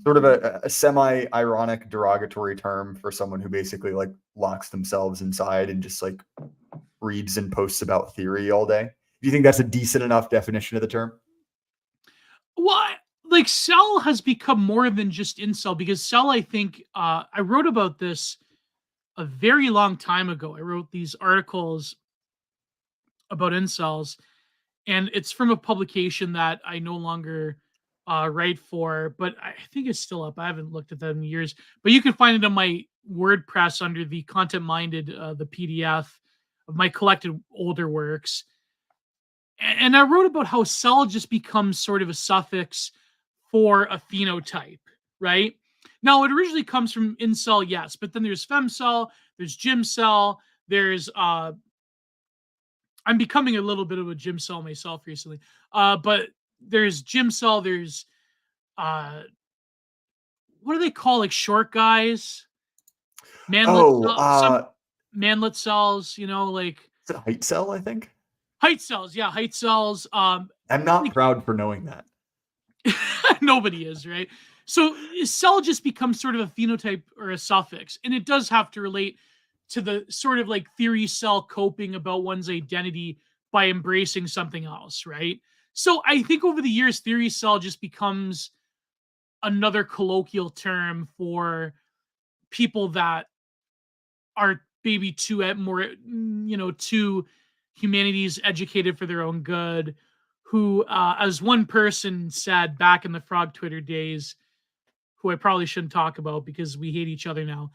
Sort of a semi-ironic derogatory term for someone who basically like locks themselves inside and just like reads and posts about theory all day. Do you think that's a decent enough definition of the term? well, like Cell has become more than just incel because Cell, I think, I wrote about this a very long time ago. I wrote these articles about incels, and it's from a publication that I no longer write for, but I think it's still up. I haven't looked at that in years, but you can find it on my WordPress under the Content Minded, the PDF of my collected older works. And I wrote about how cell just becomes sort of a suffix for a phenotype, right? Now, it originally comes from incel, yes, but then there's femcell, there's gym cell, there's I'm becoming a little bit of a gym cell myself recently. But there's gym cell, there's uh what do they call like short guys? Manlet Oh, cell, some manlet cells, like is it height cell, I think? height cells, yeah, height cells. I'm not Like proud for knowing that. nobody is, right? So cell just becomes sort of a phenotype or a suffix, and it does have to relate to the sort of like theory cell coping about one's identity by embracing something else, right? So I think over the years, theory cell just becomes another colloquial term for people that are maybe too humanities educated for their own good, who, as one person said back in the Frog Twitter days, who I probably shouldn't talk about because we hate each other now.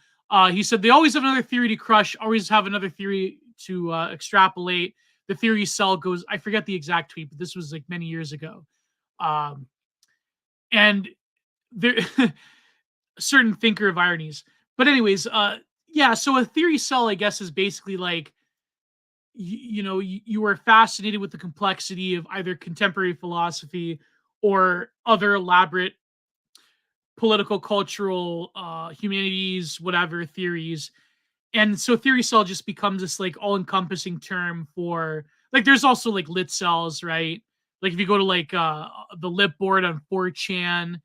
He said they always have another theory to crush, always have another theory to extrapolate. The theory cell goes, I forget the exact tweet, but this was like many years ago. And there, certain thinker of ironies. But anyways, yeah. So a theory cell, I guess, is basically like you are fascinated with the complexity of either contemporary philosophy or other elaborate political, cultural, humanities, whatever theories. And so theory cell just becomes this like all-encompassing term for like there's also like lit cells, right? Like if you go to like the lit board on 4chan,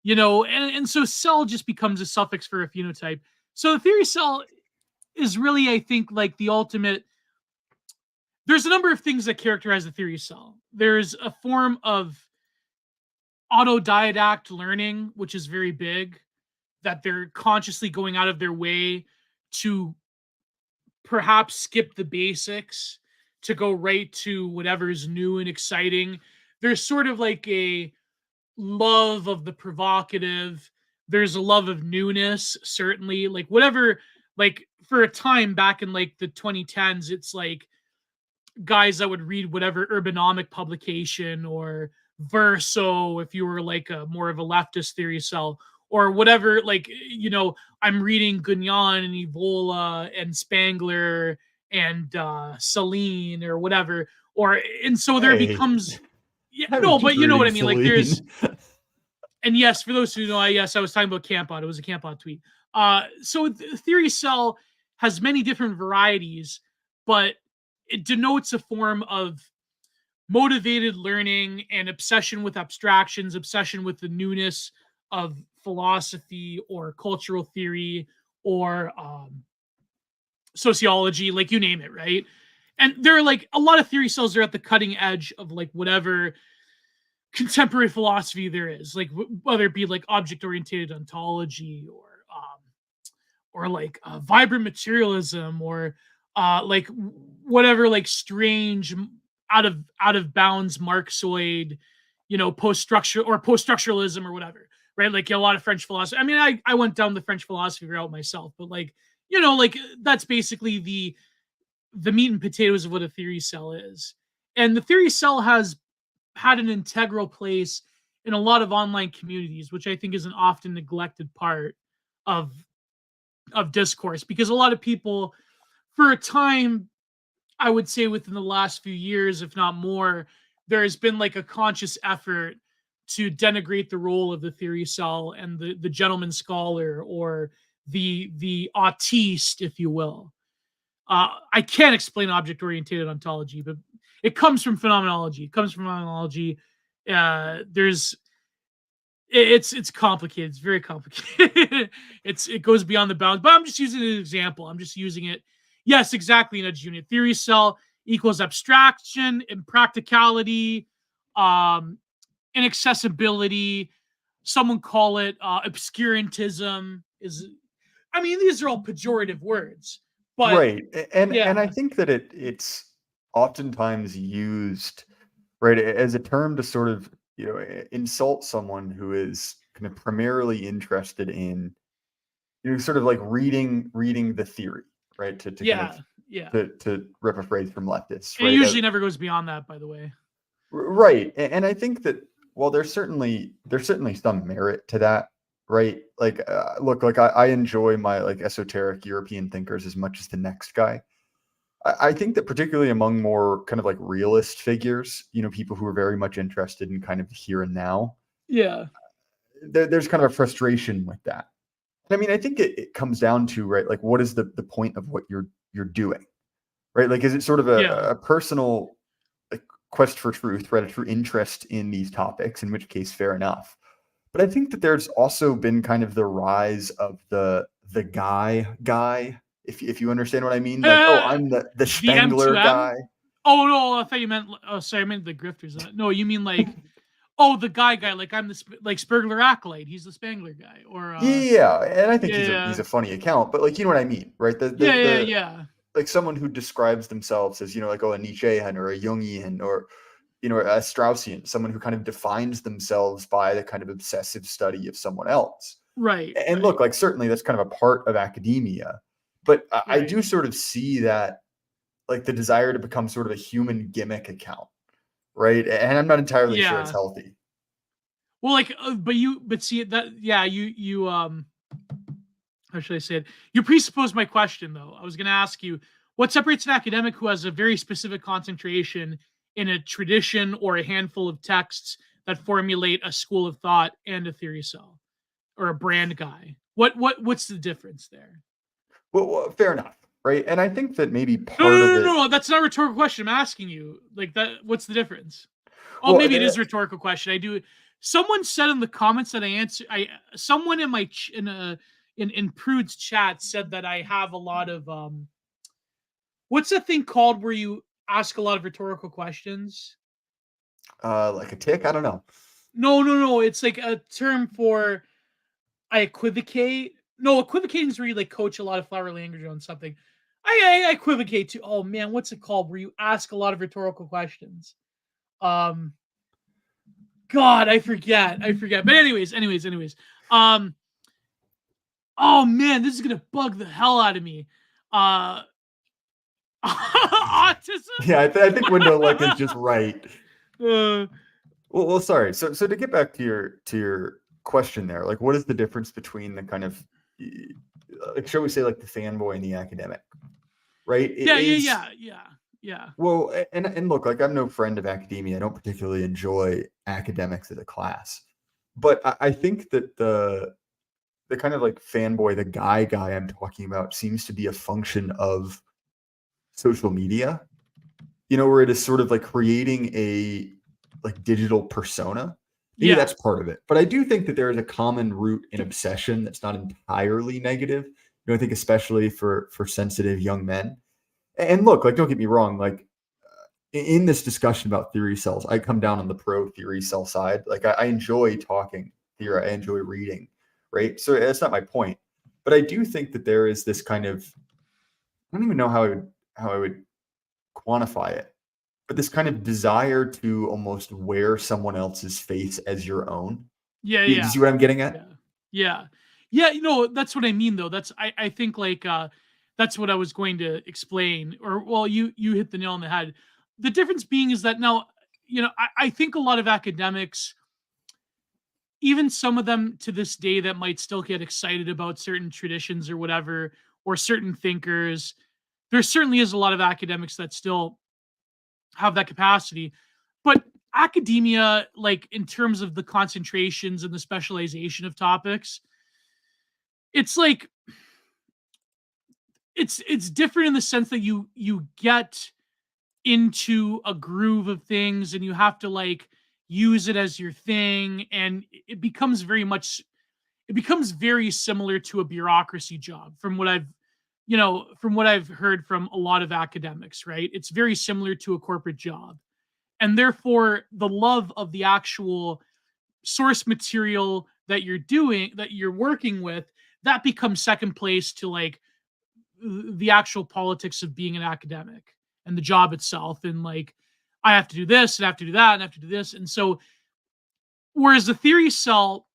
and so cell just becomes a suffix for a phenotype. So the theory cell is really, I think, like the ultimate. There's a number of things that characterize the theory cell. There's a form of autodidact learning, which is very big, that they're consciously going out of their way to perhaps skip the basics to go right to whatever's new and exciting. There's sort of like a love of the provocative. There's a love of newness, certainly. Like whatever, like for a time back in like the 2010s, it's like guys that would read whatever urbanomic publication or Verso if you were like a more of a leftist theory cell or whatever, like I'm reading Gagnon and Evola and Spangler and Celine or whatever, and so there Hey, becomes I was no, just but you know what reading I mean. Like there's Celine. and yes, for those who know, yes, I was talking about CampOut. It was a CampOut tweet. So the theory cell has many different varieties, but it denotes a form of motivated learning and obsession with abstractions, obsession with the newness of philosophy or cultural theory or sociology, like you name it, right? And there are like a lot of theory cells are at the cutting edge of like whatever contemporary philosophy there is, like whether it be like object oriented ontology or like vibrant materialism, or like whatever, like strange out of bounds Marxoid, post-structuralism or whatever, right? Like a lot of French philosophy. I mean, I went down the French philosophy route myself, but like, like that's basically the meat and potatoes of what a theory cell is. And the theory cell has had an integral place in a lot of online communities, which I think is an often neglected part of discourse, because a lot of people, for a time, I would say within the last few years, if not more, there has been like a conscious effort to denigrate the role of the theory cell and the gentleman scholar, or the autiste, if you will. I can't explain object-oriented ontology, but it comes from phenomenology. It comes from phenomenology. It's complicated. It's very complicated. It goes beyond the bounds. But I'm just using an example. I'm just using it. Yes, exactly. Nudge unit theory cell equals abstraction, impracticality, inaccessibility. Someone call it obscurantism. I mean, these are all pejorative words. But right. And yeah, I think that it's oftentimes used, right, as a term to sort of, insult someone who is kind of primarily interested in, sort of like reading the theory, right? To kind yeah, of yeah. to rip a phrase from leftists, And it right? usually never goes beyond that, by the way. Right. And I think that, well, there's certainly some merit to that, right? Like, look, like I enjoy my like esoteric European thinkers as much as the next guy. I think that particularly among more kind of like realist figures, people who are very much interested in kind of the here and now, Yeah. there's kind of a frustration with that. And I mean, I think it comes down to, right, like what is the point of what you're doing, right? Like, is it sort of Yeah. a personal like quest for truth, right? A true interest in these topics, in which case, fair enough. But I think that there's also been kind of the rise of the guy, if you understand what I mean. Like, oh, I'm the The Spengler M2M? guy. Oh no, I thought you meant. Oh, sorry, I meant the grifters. No, you mean like, oh, the guy. Like I'm the like Spurgler acolyte. He's the Spangler guy, or Yeah, and I think he's yeah, a funny account, but like, you know what I mean, right? yeah. Like someone who describes themselves as, like, oh, a Nietzschean or a Jungian, or a Straussian, someone who kind of defines themselves by the kind of obsessive study of someone else. Right. And look, like certainly that's kind of a part of academia, but I Right. do sort of see that, like, the desire to become sort of a human gimmick account, right? And I'm not entirely sure it's Yeah. healthy. Well, like, but see that, yeah, you how should I say it? You presupposed my question, though. I was going to ask you, what separates an academic who has a very specific concentration in a tradition or a handful of texts that formulate a school of thought, and a theory cell, or a brand guy? What's the difference there? Well, fair enough, right? And I think that maybe No, no, part of no, no, it, no. That's not a rhetorical question. I'm asking you, like that. What's the difference? Oh, well, maybe it is a rhetorical question. I do. Someone said in the comments that I answer. Someone in my in Prude's chat said that I have a lot of what's the thing called where you ask a lot of rhetorical questions? like a tick, I don't know. No, no, no. It's like a term for I equivocate. No, equivocating is where you like coach a lot of flowery language on something. I equivocate too. Oh man, what's it called? Where you ask a lot of rhetorical questions. Um, God, I forget. But anyways. Oh man, this is gonna bug the hell out of me. Autism. Yeah, I think window like is just right. Uh, Well, sorry. So to get back to your question there, like, what is the difference between the kind of, like, shall we say, like the fanboy and the academic, right? It is, yeah. well, and look, like, I'm no friend of academia. I don't particularly enjoy academics as a class, but I think that the kind of like fanboy, the guy I'm talking about, seems to be a function of social media, where it is sort of like creating a like digital persona. Maybe Yeah. that's part of it. But I do think that there is a common root in obsession that's not entirely negative. I think especially for sensitive young men. And look, like, don't get me wrong, like, in this discussion about theory cells, I come down on the pro theory cell side. Like, I enjoy talking theory, I enjoy reading, right? So that's not my point. But I do think that there is this kind of, I don't even know how I would quantify it, but this kind of desire to almost wear someone else's face as your own. Yeah, Do you yeah, see what I'm getting at? yeah, yeah, yeah. That's what I mean, though. I think like that's what I was going to explain. Or well, you hit the nail on the head. The difference being is that now, I think a lot of academics, even some of them to this day, that might still get excited about certain traditions or whatever, or certain thinkers. There certainly is a lot of academics that still have that capacity. But academia, like in terms of the concentrations and the specialization of topics, it's like it's different in the sense that you get into a groove of things and you have to like use it as your thing, and it becomes very similar to a bureaucracy job from what I've heard from a lot of academics, right? It's very similar to a corporate job. And therefore the love of the actual source material that you're working with, that becomes second place to like the actual politics of being an academic and the job itself. And like, I have to do this and I have to do that and I have to do this. And so, whereas the theory cell,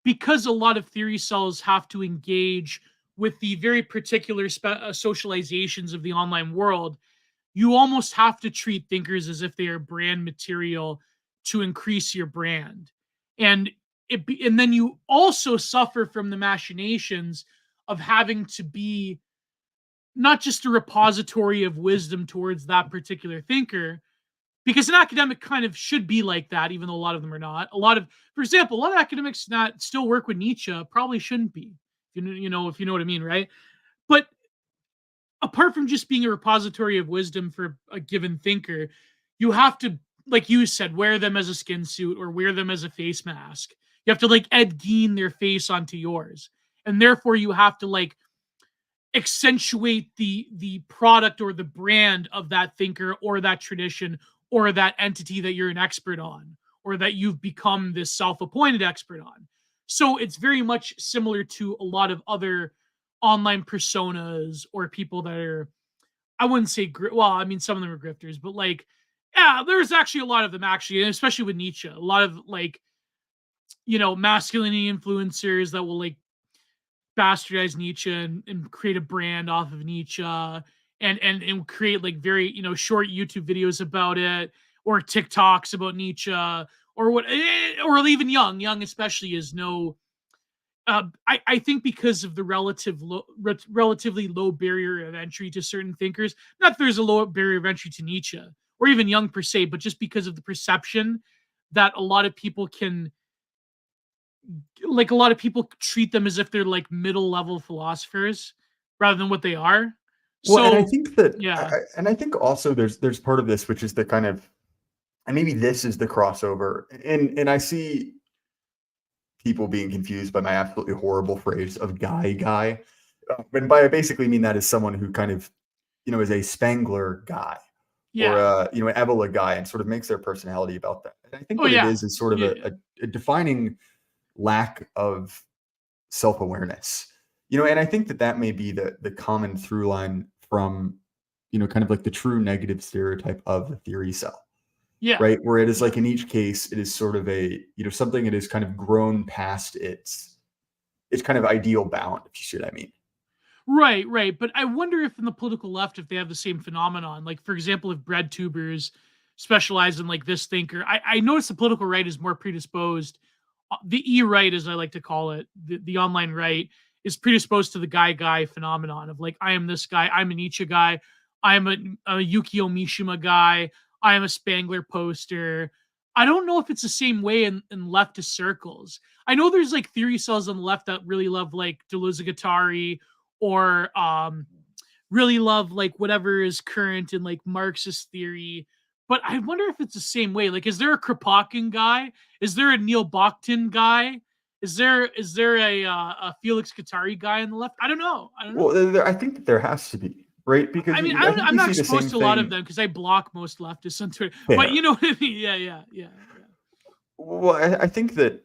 because a lot of theory cells have to engage with the very particular socializations of the online world, you almost have to treat thinkers as if they are brand material to increase your brand. And and then you also suffer from the machinations of having to be not just a repository of wisdom towards that particular thinker, because an academic kind of should be like that, even though a lot of them are not. For example, a lot of academics that still work with Nietzsche probably shouldn't be, if you know what I mean, right? But apart from just being a repository of wisdom for a given thinker, you have to, like you said, wear them as a skin suit or wear them as a face mask. You have to like Ed Gein their face onto yours. And therefore you have to like accentuate the product or the brand of that thinker or that tradition or that entity that you're an expert on, or that you've become this self-appointed expert on. So it's very much similar to a lot of other online personas or people that are, I wouldn't say, well, I mean, some of them are grifters, but like, yeah, there's actually a lot of them actually, and especially with Nietzsche, a lot of like, masculinity influencers that will like bastardize Nietzsche and create a brand off of Nietzsche and create like very, short YouTube videos about it, or TikToks about Nietzsche, or even Young especially is no, I think because of the relatively low barrier of entry to certain thinkers. Not that there's a low barrier of entry to Nietzsche or even Young per se, but just because of the perception that a lot of people treat them as if they're like middle level philosophers rather than what they are. Well, and I So think that, yeah, and I think also there's part of this which is the kind of, and maybe this is the crossover, and I see people being confused by my absolutely horrible phrase of guy. And by I basically mean that as someone who kind of, is a Spangler guy or yeah, an Evola guy, and sort of makes their personality about that. And I think oh what it yeah, is sort of yeah, a defining lack of self-awareness. And I think that may be the common through line from, kind of like the true negative stereotype of the theory cell. yeah, Right, where it is yeah. like in each case, it is sort of a, something that is kind of grown past its kind of ideal bound, if you see what I mean. Right. But I wonder if in the political left, if they have the same phenomenon. Like, for example, if bread tubers specialize in like this thinker, I notice the political right is more predisposed. The E-right, as I like to call it, the online right, is predisposed to the guy phenomenon of like, I am this guy, I'm a Nietzsche guy, I'm a Yukio Mishima guy, I am a Spangler poster. I don't know if it's the same way in leftist circles. I know there's like theory cells on the left that really love like Deleuze Guattari, or really love like whatever is current in like Marxist theory. But I wonder if it's the same way. Like, is there a Kropotkin guy? Is there a Neil Bakhtin guy? Is there a Felix Guattari guy on the left? I don't know. Well, I think that there has to be, right? Because I mean, I think I'm you not see the same exposed to a lot of thing. them because I block most leftists on Twitter. Fair. But you know what I mean? Yeah. Well, I think that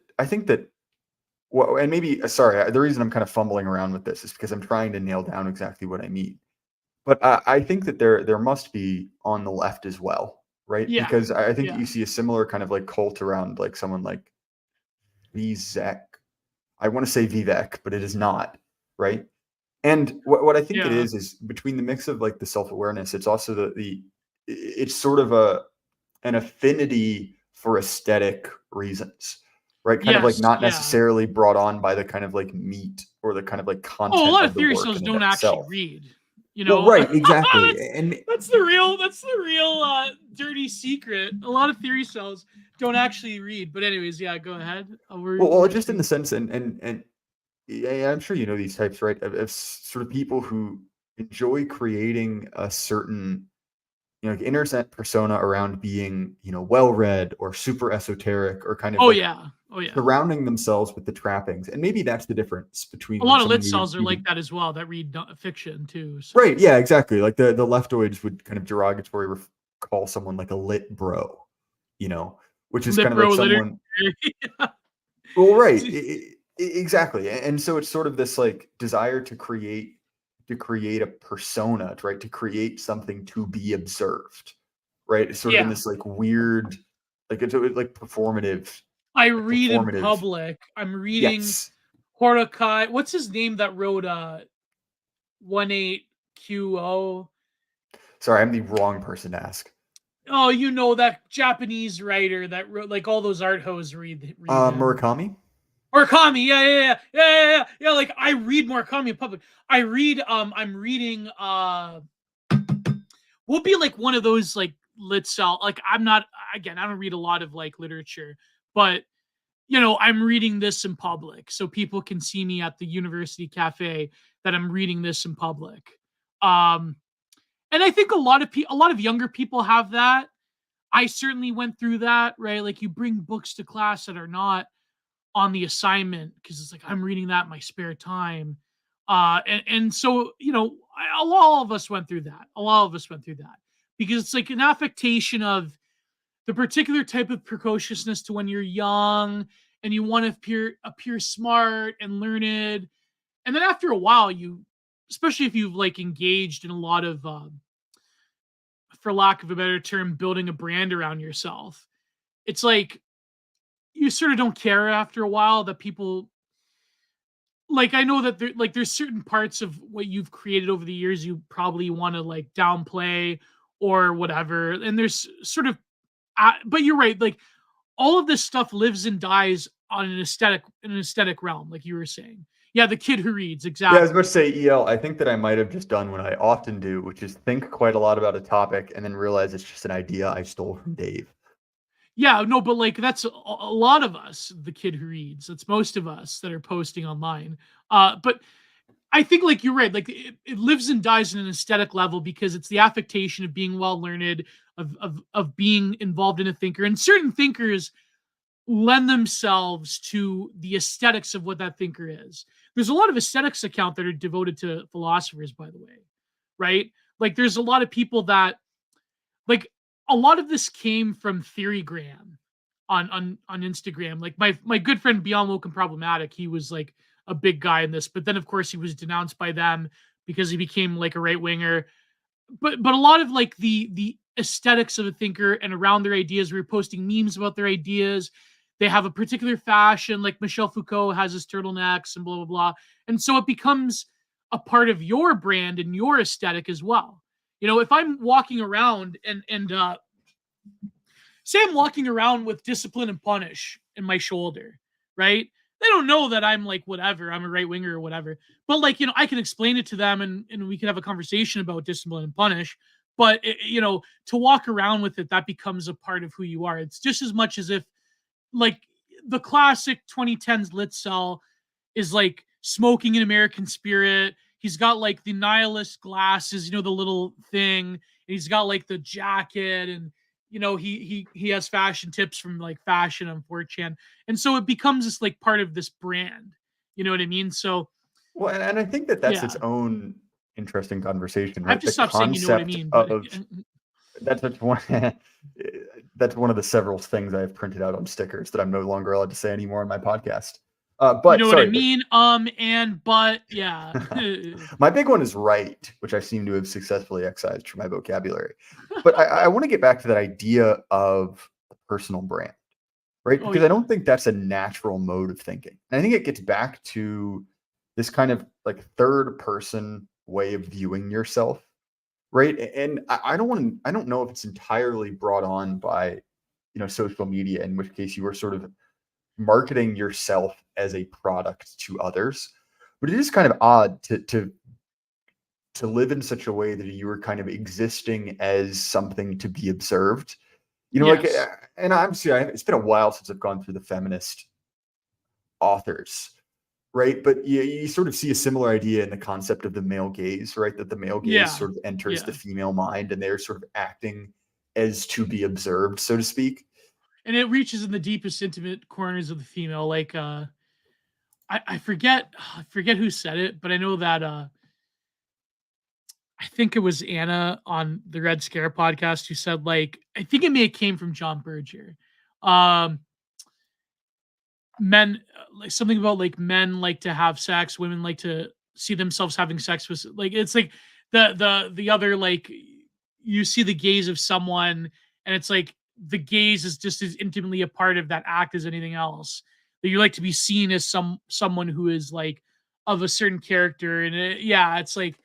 Well, and maybe sorry, the reason I'm kind of fumbling around with this is because I'm trying to nail down exactly what I mean. But I think that there must be on the left as well, right? Yeah, Because I think yeah, you see a similar kind of like cult around like someone like Vivek. I want to say Vivek, but it is not, right? And what I think it yeah. is between the mix of like the self-awareness, it's also it's sort of an affinity for aesthetic reasons, right? Kind of like Yes, not yeah. necessarily brought on by the kind of like meat or the kind of like Oh, a content lot of of the theory work cells in and don't of actually itself. read. Well, right, exactly. that's And that's the real dirty secret. A lot of theory cells don't actually read. But anyways, yeah, go ahead. What were you just in the saying? sense and yeah, I'm sure you know these types, right? Of sort of people who enjoy creating a certain, like internet persona around being, well read or super esoteric or kind of Oh like yeah, oh yeah. surrounding themselves with the trappings. And maybe that's the difference between A like lot of someone lit we would cells are we like would that as well. That read fiction too. So right, yeah, exactly. Like the leftoids would kind of derogatory call someone like a lit bro, which is kind of like Lipro literature. someone. Well, right, exactly. And so it's sort of this like desire to create a persona, right? To create something to be observed, right? It's sort of in Yeah, this like weird, like it's like performative, I like read in performative. public. I'm reading Yes. Horikoshi. What's his name that wrote 18QO? Sorry, I'm the wrong person to ask. Oh, you know that Japanese writer that wrote like all those art hoes read him. Murakami. Murakami, yeah. Like I read Murakami in public. I'm reading will be like one of those like lit cell. Like I'm not again, I don't read a lot of like literature, but I'm reading this in public so people can see me at the university cafe that I'm reading this in public. Um and I think a lot of younger people have that. I certainly went through that, right? Like you bring books to class that are not on the assignment because it's like I'm reading that in my spare time. And so, all of us went through that. A lot of us went through that because it's like an affectation of the particular type of precociousness to when you're young and you want to appear smart and learned. And then after a while, especially if you've like engaged in a lot of, for lack of a better term, building a brand around yourself, it's like you sort of don't care after a while that people like I know that there's certain parts of what you've created over the years you probably want to like downplay or whatever. And there's sort of but you're right, like all of this stuff lives and dies on an aesthetic realm, like you were saying. Yeah, the kid who reads, Yeah, I was about exactly. to say, EL, I think that I might have just done what I often do, which is think quite a lot about a topic and then realize it's just an idea I stole from Dave. Yeah, no, but like that's a lot of us, the kid who reads. That's most of us that are posting online. But I think like you're right. Like it lives and dies in an aesthetic level because it's the affectation of being well learned, of being involved in a thinker. And certain thinkers lend themselves to the aesthetics of what that thinker is. There's a lot of aesthetics account that are devoted to philosophers, by the way, right? Like there's a lot of people that like a lot of this came from Theorygram on Instagram. Like my good friend Beyond Woke and Problematic, he was like a big guy in this, but then of course he was denounced by them because he became like a right winger. But a lot of like the aesthetics of a thinker and around their ideas, we were posting memes about their ideas. They have a particular fashion, like Michel Foucault has his turtlenecks and blah blah blah. And so it becomes a part of your brand and your aesthetic as well. If I'm walking around and say I'm walking around with Discipline and Punish in my shoulder, right? They don't know that I'm like whatever, I'm a right winger or whatever. But like, I can explain it to them and we can have a conversation about Discipline and Punish. But to walk around with it, that becomes a part of who you are. It's just as much as if like the classic 2010s lit cell is like smoking an American Spirit. He's got like the nihilist glasses, the little thing. And he's got like the jacket, and he has fashion tips from like fashion on 4chan, and so it becomes this like part of this brand. You know what I mean? So Well, and I think that that's its yeah, own interesting conversation, I have right? to The stop saying you know what I concept mean, but of that's one that's one of the several things I have printed out on stickers that I'm no longer allowed to say anymore on my podcast. But You know what I sorry, mean? And but yeah. my big one is right, which I seem to have successfully excised from my vocabulary. But I want to get back to that idea of a personal brand, right? Oh Because I yeah. don't think that's a natural mode of thinking. And I think it gets back to this kind of like third person way of viewing yourself, right? And I don't want to, I don't know if it's entirely brought on by, social media, in which case you are sort of marketing yourself as a product to others. But it is kind of odd to live in such a way that you are kind of existing as something to be observed. Yes. And obviously, it's been a while since I've gone through the feminist authors, right? But you sort of see a similar idea in the concept of the male gaze, right? That the male gaze Yeah. sort of enters the Yeah. female mind, and they're sort of acting as to be observed, so to speak. And it reaches in the deepest intimate corners of the female. Like I forget who said it, but I know that I think it was Anna on the Red Scare podcast who said, like, I think it may have came from John Berger. Um, men, like something about like men like to have sex, women like to see themselves having sex with, like, it's like the other, like, you see the gaze of someone, and it's like the gaze is just as intimately a part of that act as anything else. That you like to be seen as someone who is like of a certain character, and yeah, it's like,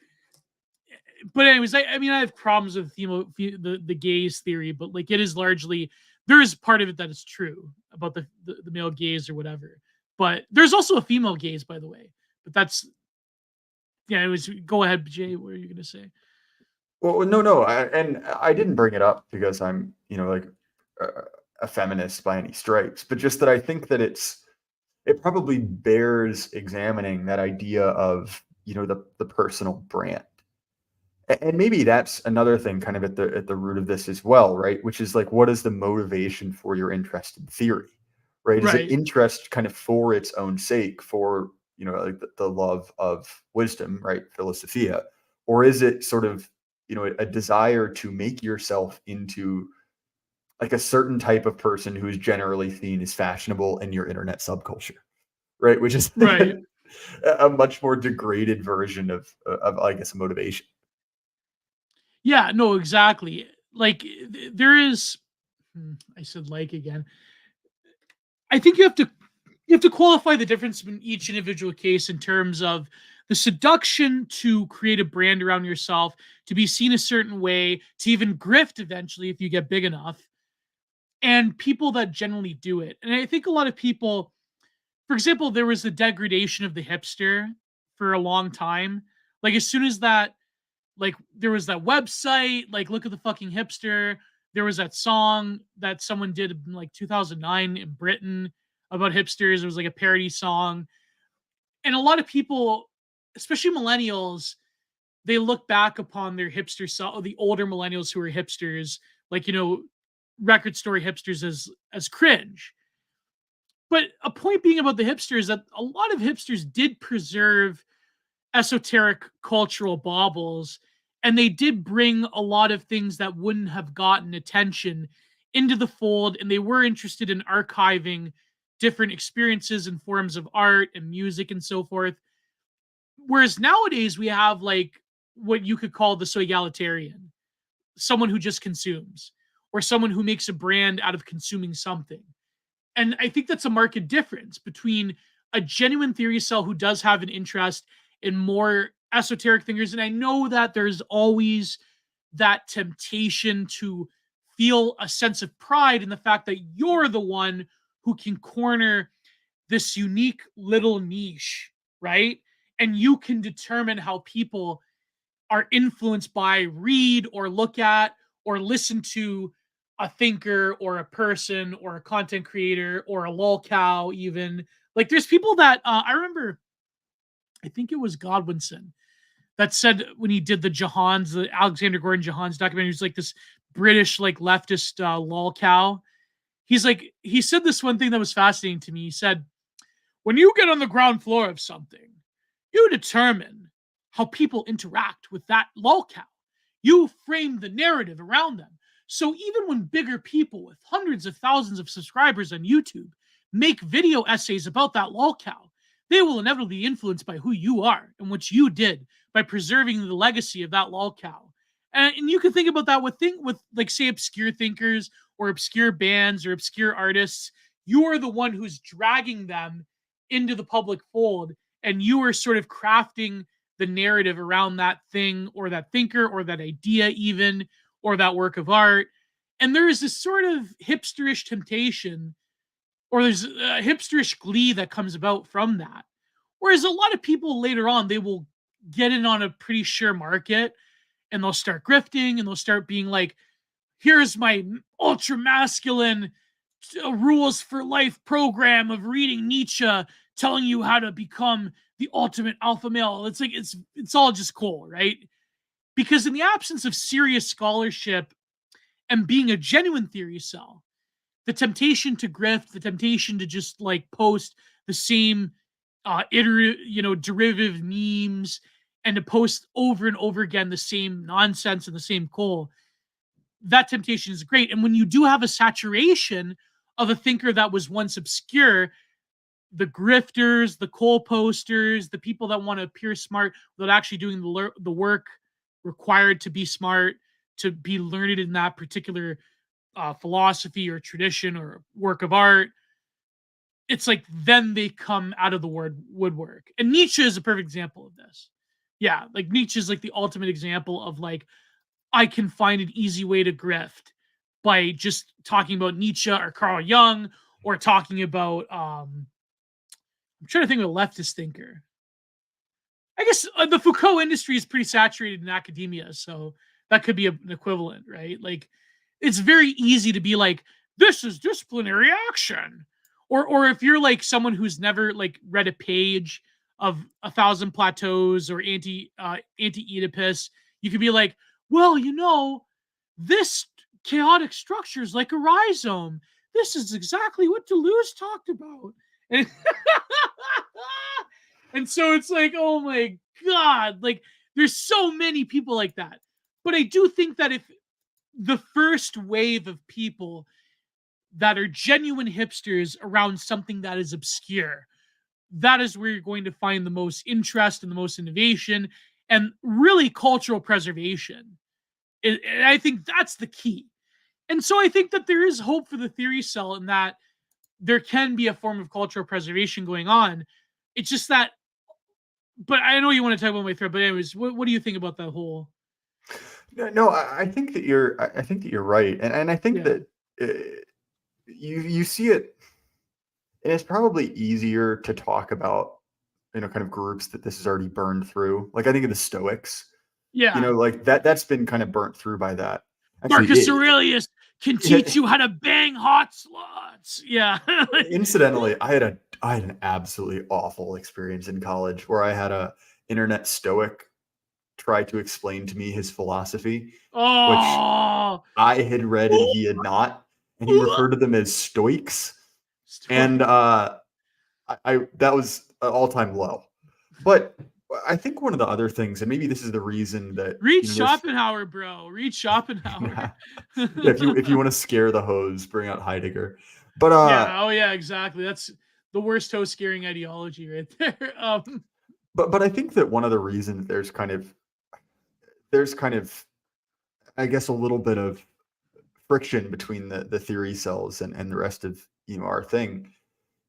but anyways, I mean, I have problems with the gaze theory, but like it is largely, there is part of it that is true about the male gaze or whatever. But there's also a female gaze, by the way. But that's, yeah. It was, go ahead, Jay. What are you gonna say? Well, no, and I didn't bring it up because I'm, like a, a feminist by any stripes, but just that I think that it probably bears examining that idea of, the personal brand. And maybe that's another thing kind of at the root of this as well, right? Which is like, what is the motivation for your interest in theory, right? Is it Right. interest kind of for its own sake, for, like the love of wisdom, right? Philosophia, or is it sort of, a desire to make yourself into like a certain type of person who is generally seen as fashionable in your internet subculture, right? Which is Right. a much more degraded version of I guess, motivation. Yeah. No. Exactly. Like there is. I said like again. I think you have to qualify the difference in each individual case in terms of the seduction to create a brand around yourself, to be seen a certain way, to even grift eventually if you get big enough, and people that generally do it. And I think a lot of people, for example, there was the degradation of the hipster for a long time. Like as soon as that, like there was that website, like look at the fucking hipster. There was that song that someone did in like 2009 in Britain about hipsters. It was like a parody song. And a lot of people, especially millennials, they look back upon their hipster self, the older millennials who are hipsters, like, record store hipsters, as cringe. But a point being about the hipsters that a lot of hipsters did preserve esoteric cultural baubles, and they did bring a lot of things that wouldn't have gotten attention into the fold, and they were interested in archiving different experiences and forms of art and music and so forth. Whereas nowadays we have like what you could call the so egalitarian, someone who just consumes, or someone who makes a brand out of consuming something. And I think that's a marked difference between a genuine theory cell who does have an interest in more esoteric thinkers. And I know that there's always that temptation to feel a sense of pride in the fact that you're the one who can corner this unique little niche, right? And you can determine how people are influenced by, read, or look at, or listen to a thinker or a person or a content creator or a lolcow even. Like there's people that I remember, I think it was Godwinson that said when he did the Alexander Gordon Johans documentary, he was like this British like leftist lolcow. He said this one thing that was fascinating to me. He said, when you get on the ground floor of something, you determine how people interact with that lolcow. You frame the narrative around them. So even when bigger people with hundreds of thousands of subscribers on YouTube make video essays about that lolcow, they will inevitably be influenced by who you are and what you did by preserving the legacy of that lolcow. And you can think about that with like, say, obscure thinkers or obscure bands or obscure artists. You are the one who's dragging them into the public fold, and you are sort of crafting the narrative around that thing or that thinker or that idea even, or that work of art. And there is this sort of hipsterish temptation, or there's a hipsterish glee that comes about from that. Whereas a lot of people later on, they will get in on a pretty sure market, and they'll start grifting, and they'll start being like, here's my ultra masculine rules for life program of reading Nietzsche, telling you how to become the ultimate alpha male. It's like, it's all just cool, right? Because in the absence of serious scholarship and being a genuine theory cell, the temptation to grift, the temptation to just like post the same derivative memes, and to post over and over again the same nonsense and the same coal, that temptation is great. And when you do have a saturation of a thinker that was once obscure, the grifters, the coal posters, the people that want to appear smart without actually doing the work required to be smart, to be learned in that particular philosophy or tradition or work of art, it's like then they come out of the woodwork. And Nietzsche is a perfect example of this. Yeah, like Nietzsche is like the ultimate example of like, I can find an easy way to grift by just talking about Nietzsche or Carl Jung, or talking about I'm trying to think of a leftist thinker. I guess the Foucault industry is pretty saturated in academia, so that could be an equivalent, right? Like, it's very easy to be like, this is disciplinary action. Or if you're like someone who's never like read a page of 1,000 Plateaus or anti-Oedipus, you could be like, well, this chaotic structure is like a rhizome. This is exactly what Deleuze talked about. And, and so it's like, oh my God, like there's so many people like that. But I do think that if the first wave of people that are genuine hipsters around something that is obscure, that is where you're going to find the most interest and the most innovation and really cultural preservation. And I think that's the key. And so I think that there is hope for the theory cell in that there can be a form of cultural preservation going on. It's just that, but I know you want to talk about my thread, but anyways, what do you think about that whole? No, I think that you're right, and I think that you see it, and it's probably easier to talk about, kind of groups that this is already burned through. Like, I think of the Stoics. Yeah. Like that's been kind of burnt through by that. Actually, Marcus Aurelius can teach you how to bang hot sluts. Yeah. Incidentally, I had an absolutely awful experience in college where I had a internet Stoic try to explain to me his philosophy, which I had read and he had not, and he referred to them as Stoics. And I that was an all-time low. But I think one of the other things, and maybe this is the reason that read Schopenhauer, bro. Read Schopenhauer. if you want to scare the hose, bring out Heidegger. But yeah, exactly. That's the worst hose scaring ideology right there. But I think that one of the reasons there's kind of, I guess, a little bit of friction between the theory cells and the rest of our thing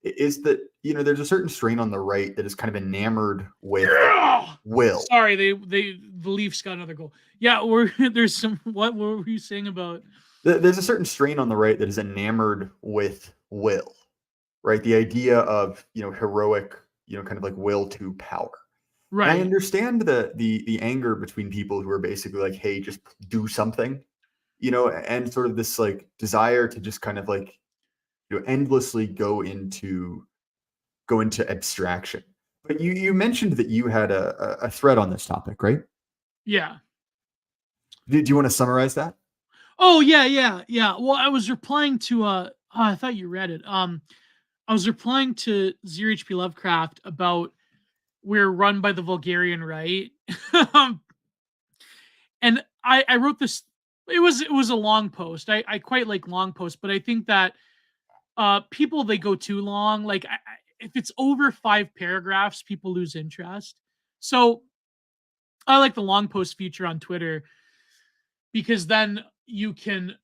is that there's a certain strain on the right that is kind of enamored with will. Sorry, the Leafs got another goal. Yeah, there's some. What were you saying about? There's a certain strain on the right that is enamored with will, right? The idea of heroic, kind of like will to power. Right. And I understand the anger between people who are basically like, hey, just do something, and sort of this like desire to just kind of like endlessly go into abstraction. But you mentioned that you had a thread on this topic, right? Yeah. Do you want to summarize that? Oh yeah. Well, I was replying to I thought you read it. I was replying to Zero H.P. Lovecraft about we're run by the Vulgarian right. And I wrote this. It was a long post. I quite like long posts, but I think that people, they go too long. Like if it's over 5 paragraphs, people lose interest. So I like the long post feature on Twitter because then you could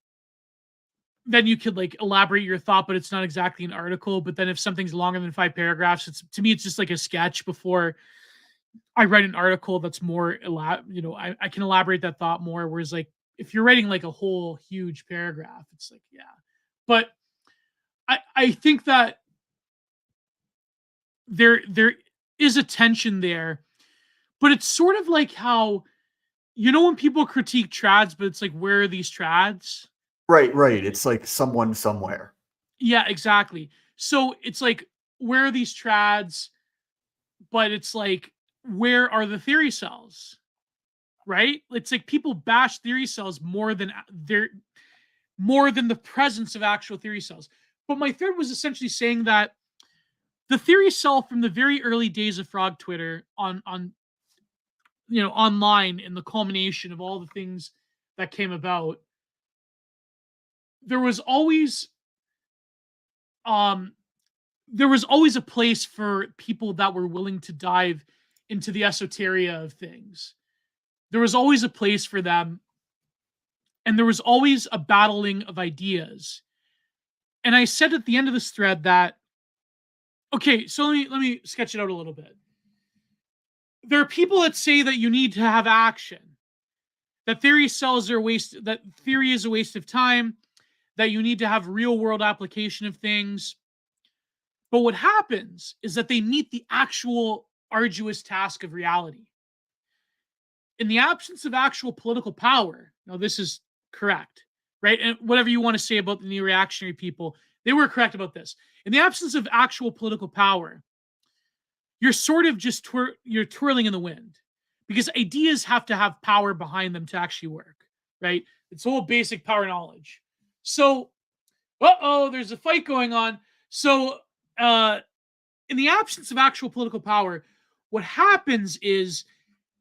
like elaborate your thought, but it's not exactly an article. But then if something's longer than 5 paragraphs, to me it's just like a sketch before I write an article that's more I can elaborate that thought more. Whereas like if you're writing like a whole huge paragraph, it's like, yeah. But I think that there is a tension there, but it's sort of like how, when people critique trads, but it's like, where are these trads? Right. It's like someone somewhere. Yeah, exactly. So it's like, where are these trads? But it's like, where are the theory cells? Right? It's like people bash theory cells more than the presence of actual theory cells. But my thread was essentially saying that the theory cell from the very early days of Frog Twitter on online, in the culmination of all the things that came about, there was always a place for people that were willing to dive into the esoteria of things. There was always a place for them, and there was always a battling of ideas. And I said at the end of this thread that, okay, so let me sketch it out a little bit. There are people that say that you need to have action, that theory is a waste of time, that you need to have real world application of things. But what happens is that they meet the actual arduous task of reality. In the absence of actual political power, now this is correct, right? And whatever you want to say about the neo-reactionary people, they were correct about this. In the absence of actual political power, you're sort of just you're twirling in the wind, because ideas have to have power behind them to actually work, right? It's all basic power knowledge. So, there's a fight going on. So, in the absence of actual political power, what happens is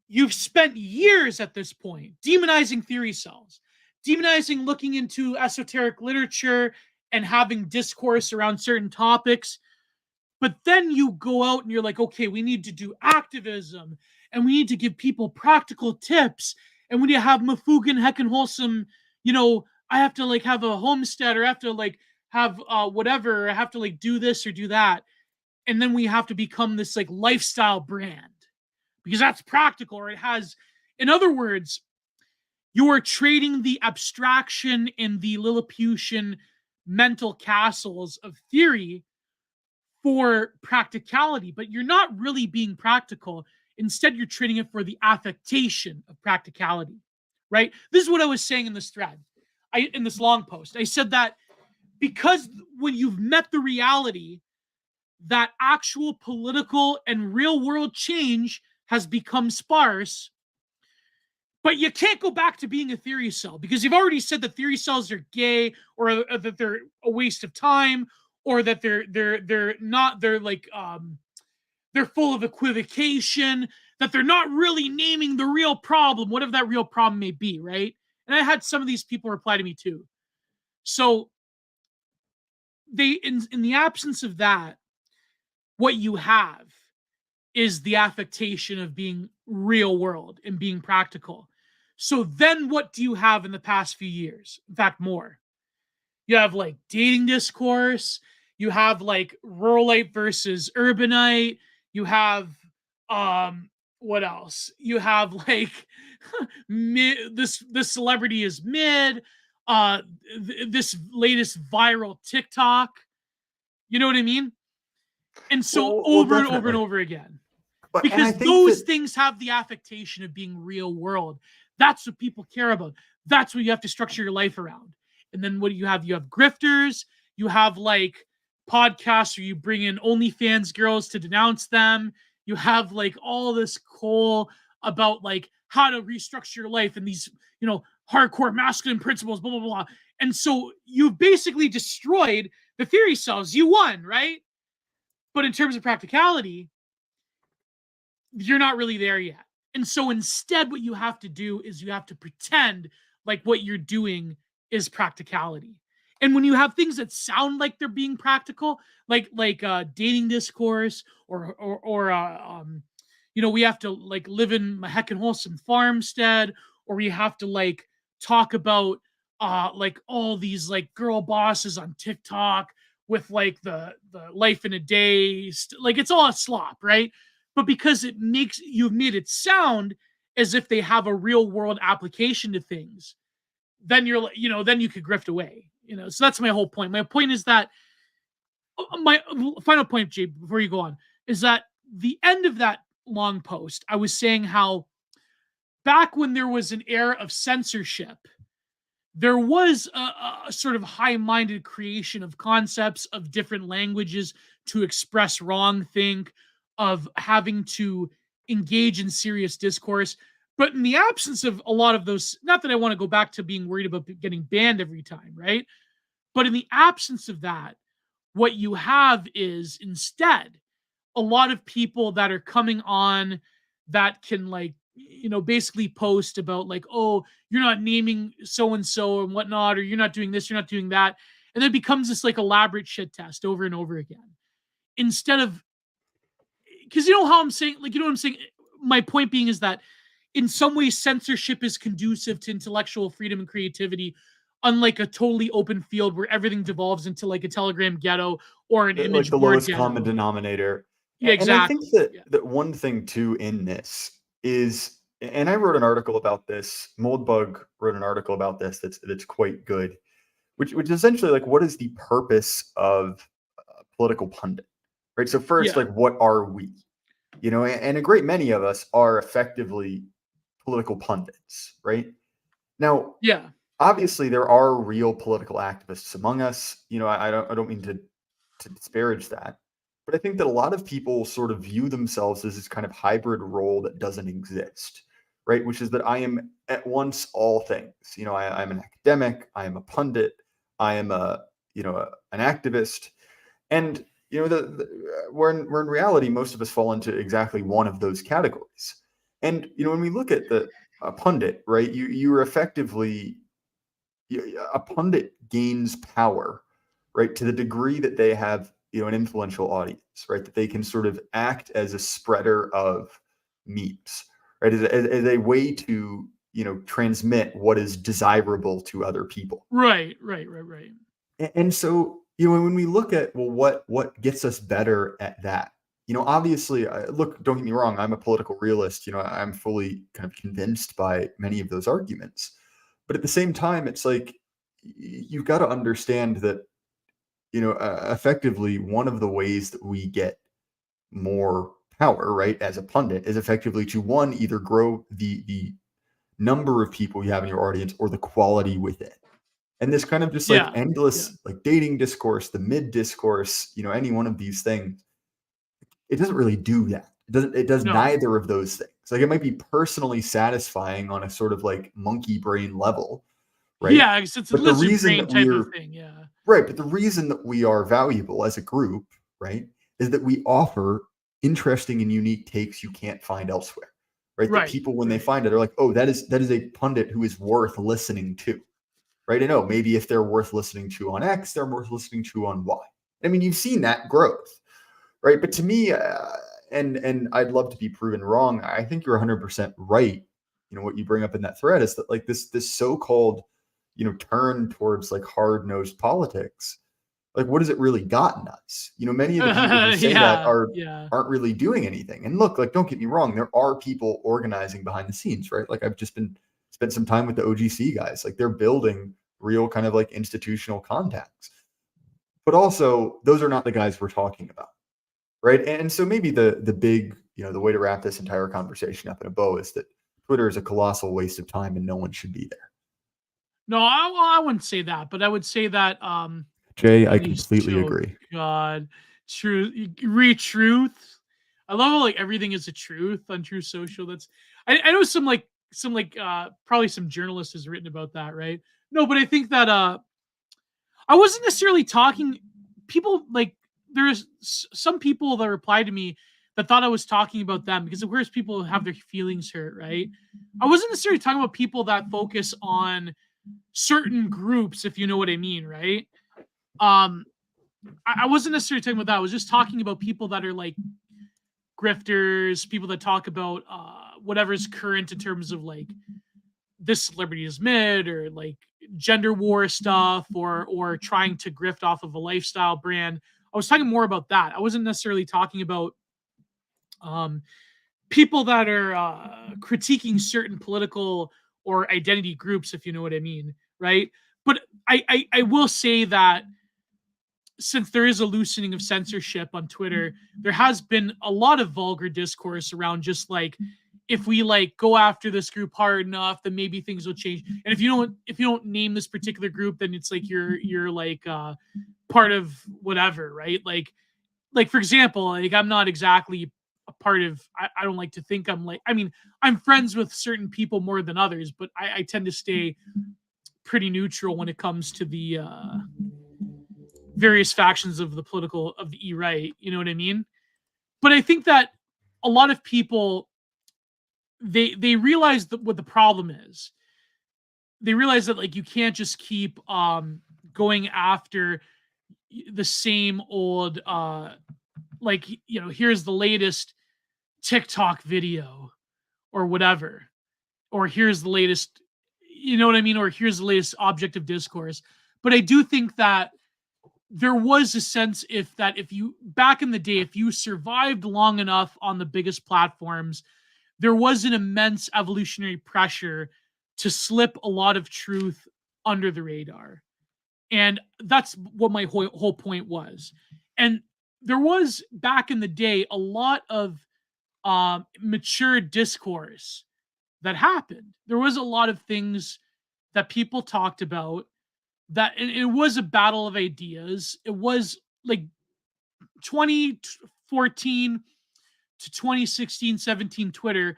you've spent years at this point demonizing theory cells, demonizing looking into esoteric literature and having discourse around certain topics. But then you go out and you're like, okay, we need to do activism, and we need to give people practical tips, and we need to have Mafugan heckin' wholesome, I have to like have a homestead, or I have to like have whatever, I have to like do this or do that. And then we have to become this like lifestyle brand because that's practical, or it has, in other words, you are trading the abstraction and the Lilliputian mental castles of theory for practicality, but you're not really being practical. Instead, you're trading it for the affectation of practicality, right? This is what I was saying in this thread, in this long post. I said that because when you've met the reality that actual political and real world change has become sparse, but you can't go back to being a theory cell because you've already said that theory cells are gay, or that they're a waste of time, or that they're not, they're like they're full of equivocation, that they're not really naming the real problem, whatever that real problem may be, right? And I had some of these people reply to me too. So they, in the absence of that, what you have is the affectation of being real world and being practical. So then what do you have in the past few years? In fact, more. You have like dating discourse. You have like ruralite versus urbanite. You have what else? You have like this celebrity is mid. This latest viral TikTok. You know what I mean? And so over and over and over again. Because those things have the affectation of being real world. That's what people care about. That's what you have to structure your life around. And then what do you have? You have grifters. You have like podcasts where you bring in OnlyFans girls to denounce them. You have like all this coal about like how to restructure your life and these, hardcore masculine principles, blah, blah, blah. And so you've basically destroyed the theory cells. You won, right? But in terms of practicality, you're not really there yet. And so instead, what you have to do is you have to pretend like what you're doing is practicality. And when you have things that sound like they're being practical, like dating discourse, we have to like live in a heckin' wholesome farmstead, or we have to like talk about like all these like girl bosses on TikTok with like the life in a day, like it's all a slop, right? But because you've made it sound as if they have a real world application to things, then then you could grift away. So that's my whole point. My point is that my final point, Jay, before you go on, is that the end of that long post, I was saying how back when there was an era of censorship, there was a sort of high-minded creation of concepts of different languages to express wrong think, of having to engage in serious discourse. But in the absence of a lot of those, not that I want to go back to being worried about getting banned every time, right? But in the absence of that, what you have is instead a lot of people that are coming on that can like basically post about like, oh, you're not naming so and so and whatnot, or you're not doing this, you're not doing that, and then it becomes this like elaborate shit test over and over again. Instead of, because how I'm saying, like, what I'm saying. My point being is that in some ways censorship is conducive to intellectual freedom and creativity, unlike a totally open field where everything devolves into like a Telegram ghetto or an Like image the board lowest ghetto. common denominator. Yeah, And I think exactly. that one thing too in this is, and I wrote an article about this. Moldbug wrote an article about this that's quite good, which is essentially like, what is the purpose of a political pundit, right? So first, Yeah. like, what are we? And a great many of us are effectively political pundits, right? Now, Yeah. obviously, there are real political activists among us. I don't mean to disparage that, but I think that a lot of people sort of view themselves as this kind of hybrid role that doesn't exist, right? Which is that I am at once all things. I'm an academic, I am a pundit, I am an activist, and where in reality most of us fall into exactly one of those categories. And when we look at the a pundit, right, you're effectively a pundit gains power, right, to the degree that they have an influential audience, right, that they can sort of act as a spreader of memes, right, as a way to transmit what is desirable to other people. Right. And so, when we look at, well, what gets us better at that? Obviously, look, don't get me wrong, I'm a political realist. I'm fully kind of convinced by many of those arguments. But at the same time, it's like you've got to understand that, effectively, one of the ways that we get more power, right, as a pundit, is effectively to, one, either grow the number of people you have in your audience or the quality within. And this kind of just like Yeah. endless like dating discourse, the mid discourse, any one of these things, it doesn't really do that. It does No. neither of those things. Like, it might be personally satisfying on a sort of like monkey brain level, right? Yeah, it's a But the lizard reason brain that type of we're thing. Yeah. right, but the reason that we are valuable as a group, right, is that we offer interesting and unique takes you can't find elsewhere. Right. That Right. people, when they find it, are like, oh, that is a pundit who is worth listening to. Right. I know maybe if they're worth listening to on X, they're worth listening to on Y. I mean, you've seen that growth, right? But to me, and I'd love to be proven wrong, I think you're 100% right. What you bring up in that thread is that, like, this so-called, turn towards like hard-nosed politics, like, what has it really gotten us? Many of the people who say that aren't really doing anything. And look, like, don't get me wrong, there are people organizing behind the scenes, right? Like, I've just spent some time with the OGC guys. Like, they're building real kind of like institutional contacts. But also, those are not the guys we're talking about, right? And so maybe the big, the way to wrap this entire conversation up in a bow is that Twitter is a colossal waste of time and no one should be there. No, I wouldn't say that, but I would say that Jay, I completely agree. God, truth, truth. I love how like everything is a truth on True Social. That's I know some probably some journalist has written about that, right? No, but I think that I wasn't necessarily talking. People like there's some people that replied to me that thought I was talking about them because of course people have their feelings hurt, right? I wasn't necessarily talking about people that focus on certain groups, if you know what I mean, right? I wasn't necessarily talking about that. I was just talking about people that are like grifters, people that talk about whatever's current in terms of like this celebrity is mid, or like gender war stuff, or trying to grift off of a lifestyle brand. I was talking more about that. I wasn't necessarily talking about people that are critiquing certain political or identity groups, if you know what I mean, right? But I will say that since there is a loosening of censorship on Twitter, there has been a lot of vulgar discourse around just like, if we like go after this group hard enough, then maybe things will change. And if you don't name this particular group, then it's like you're like part of whatever, right? Like for example, like I'm not exactly a part of. I don't like to think I'm like. I mean, I'm friends with certain people more than others, but I tend to stay pretty neutral when it comes to the various factions of the e-right. You know what I mean? But I think that a lot of people they realize that what the problem is. They realize that like you can't just keep going after the same old like, you know, here's the latest TikTok video or whatever, or here's the latest, you know what I mean, or here's the latest object of discourse. But I do think that there was a sense if you back in the day, if you survived long enough on the biggest platforms, there was an immense evolutionary pressure to slip a lot of truth under the radar. And that's what my whole point was. And there was back in the day a lot of mature discourse that happened. There was a lot of things that people talked about that, and it was a battle of ideas. It was like 2014 to 2016, 17 Twitter,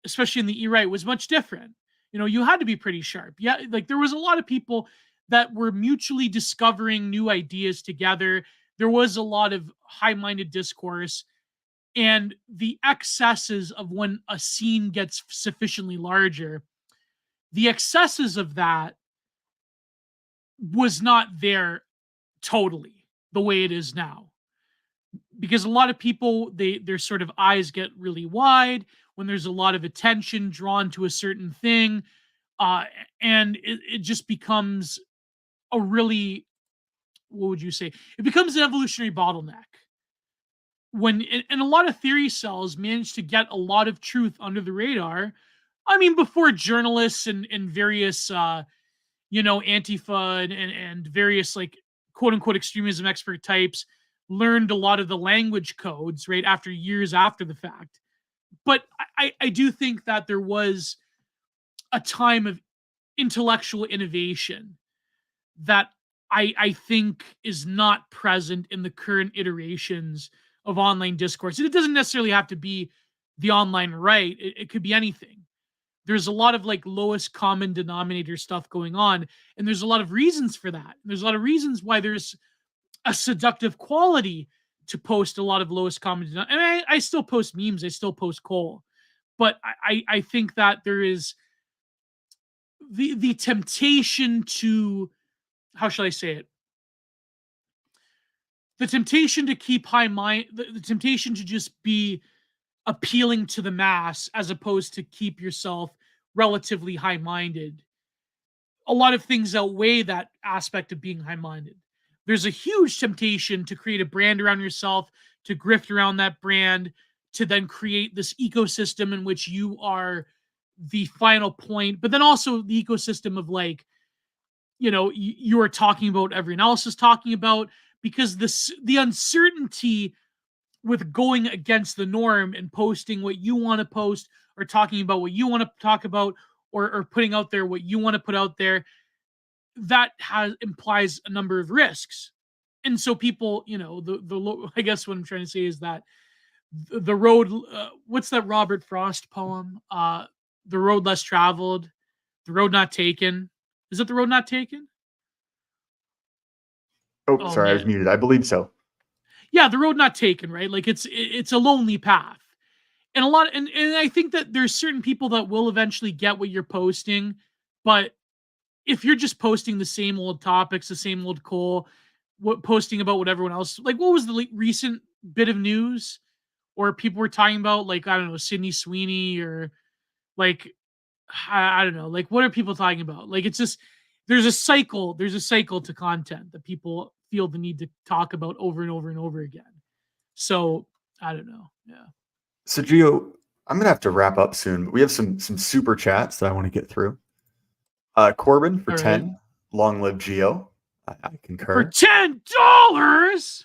especially in the e-right, was much different. You know, you had to be pretty sharp. Yeah, like there was a lot of people that were mutually discovering new ideas together. There was a lot of high-minded discourse, and the excesses of when a scene gets sufficiently larger, the excesses of that was not there totally the way it is now. Because a lot of people, their sort of eyes get really wide when there's a lot of attention drawn to a certain thing, uh, and it just becomes a really, what would you say? It becomes an evolutionary bottleneck. And a lot of theory cells manage to get a lot of truth under the radar. I mean, before journalists and various, Antifa and various like quote unquote extremism expert types learned a lot of the language codes right after years after the fact. But I do think that there was a time of intellectual innovation that I think is not present in the current iterations of online discourse. And it doesn't necessarily have to be the online right. It could be anything. There's a lot of like lowest common denominator stuff going on, and there's a lot of reasons for that. There's a lot of reasons why there's a seductive quality to post a lot of lowest common denominator. And I still post memes, I still post coal, but I think that there is the temptation to, how shall I say it? The temptation to keep high mind, the temptation to just be appealing to the mass as opposed to keep yourself relatively high minded. A lot of things outweigh that aspect of being high minded. There's a huge temptation to create a brand around yourself, to grift around that brand, to then create this ecosystem in which you are the final point, but then also the ecosystem of like, you are talking about everyone else is talking about, because the uncertainty with going against the norm and posting what you want to post, or talking about what you want to talk about, or putting out there what you want to put out there, that implies a number of risks. And so people, I guess what I'm trying to say is that the road, what's that Robert Frost poem? The road less traveled, the road not taken. Is it the road not taken? Oh, sorry, I was muted. I believe so. Yeah, the road not taken, right? Like it's a lonely path. And and I think that there's certain people that will eventually get what you're posting, but if you're just posting the same old topics, the same old coal, posting about what everyone else, like what was the recent bit of news or people were talking about, like, I don't know, Sydney Sweeney or like, I don't know, like what are people talking about? Like, it's just, there's a cycle to content that people feel the need to talk about over and over and over again. So I don't know. Yeah. So Gio, I'm gonna have to wrap up soon, but we have some super chats that I want to get through. Corbin for All right. 10. Long live Gio. I For concur. $10.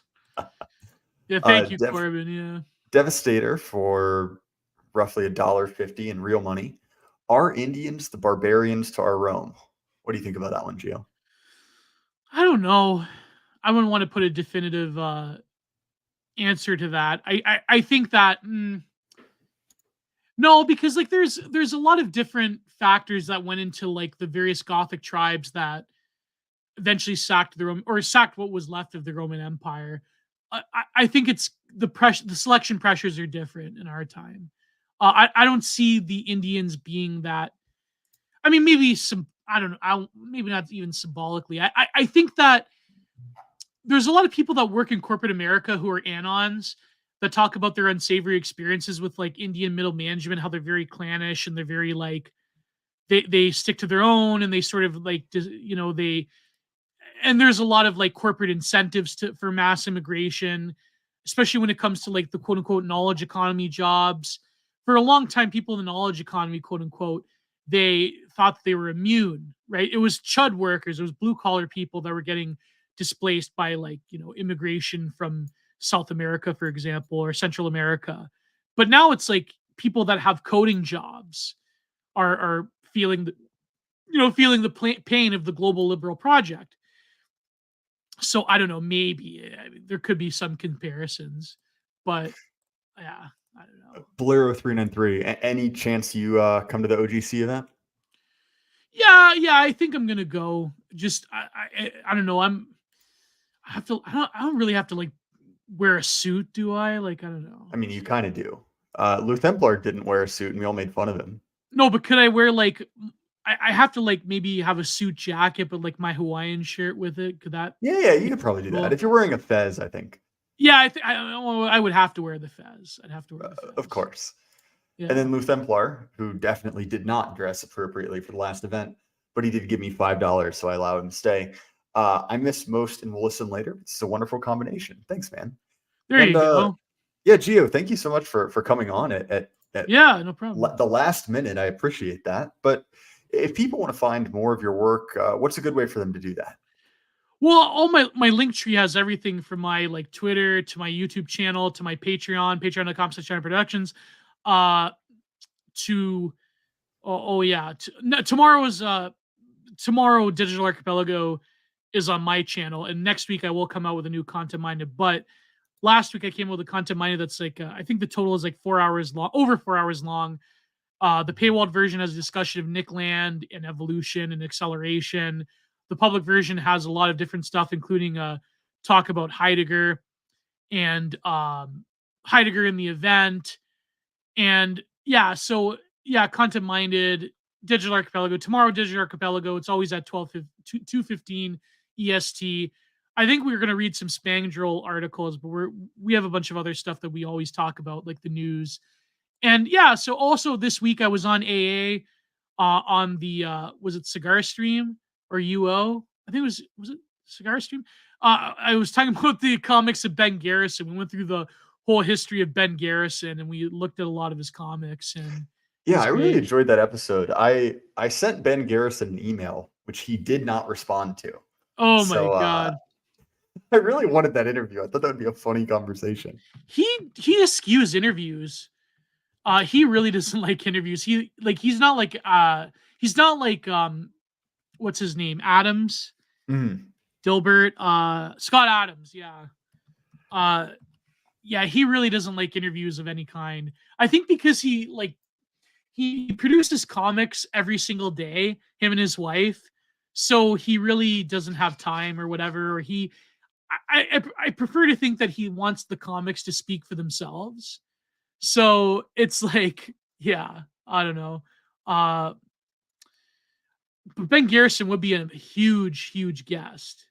Yeah, thank you, Dev- Corbin. Yeah. Devastator for roughly $1.50 in real money. Are Indians the barbarians to our Rome? What do you think about that one, Gio? I don't know. I wouldn't want to put a definitive answer to that. I think that no, because like there's a lot of different factors that went into like the various Gothic tribes that eventually sacked the Roman, or sacked what was left of the Roman Empire. I think it's the selection pressures are different in our time. I don't see the Indians being that. I mean, maybe some. I don't know. Maybe not even symbolically. I think that there's a lot of people that work in corporate America who are anons that talk about their unsavory experiences with like Indian middle management, how they're very clannish and they're very like they stick to their own and they sort of like they, and there's a lot of like corporate incentives for mass immigration, especially when it comes to like the quote unquote knowledge economy jobs. For a long time, people in the knowledge economy, quote unquote, they thought they were immune, right? It was chud workers, it was blue collar people that were getting displaced by like, immigration from South America, for example, or Central America. But now it's like people that have coding jobs are feeling the pain of the global liberal project. So I don't know, maybe there could be some comparisons, but yeah, I don't know. Bolero 393. Any chance you come to the OGC event? Yeah, I think I'm gonna go. Just I don't know. I don't really have to like wear a suit, do I? Like, I don't know. I mean, you kind of do. Lou Templar didn't wear a suit, and we all made fun of him. No, but could I wear like? I have to like maybe have a suit jacket, but like my Hawaiian shirt with it. Could that? Yeah, you could probably do that if you're wearing a fez, I think. Yeah, I would have to wear the fez. I'd have to wear the fez. Of course. Yeah. And then Lou Templar, who definitely did not dress appropriately for the last event, but he did give me $5, so I allowed him to stay. I miss most and will listen later. It's a wonderful combination. Thanks, man. There you go. Yeah, Gio, thank you so much for coming on at yeah, no problem. The last minute. I appreciate that. But if people want to find more of your work, what's a good way for them to do that? Well, all my link tree has everything from my like Twitter to my YouTube channel to my Patreon, patreon.com/GiantArt to tomorrow Digital Archipelago is on my channel, and next week I will come out with a new Content Minded. But last week I came out with a Content Minded that's like I think the total is like 4 hours long, over 4 hours long. The paywalled version has a discussion of Nick Land and evolution and acceleration. The public version has a lot of different stuff, including talk about Heidegger and Heidegger in the event. And Content Minded, Digital Archipelago. Tomorrow, Digital Archipelago. It's always at 2:15 EST. I think we're going to read some Spangdrel articles, but we have a bunch of other stuff that we always talk about, like the news. And so also this week I was on AA on the was it Cigar Stream or UO? I think was it Cigar Stream? I was talking about the comics of Ben Garrison. We went through the whole history of Ben Garrison and we looked at a lot of his comics. And yeah, I really enjoyed that episode. I sent Ben Garrison an email, which he did not respond to. Oh my God. I really wanted that interview. I thought that would be a funny conversation. He eschews interviews. He really doesn't like interviews. He's not like what's his name? Adams. Dilbert. Scott Adams, yeah. He really doesn't like interviews of any kind. I think because he produces comics every single day, him and his wife. So he really doesn't have time or whatever. Or I prefer to think that he wants the comics to speak for themselves. So it's like, I don't know. But Ben Garrison would be a huge guest.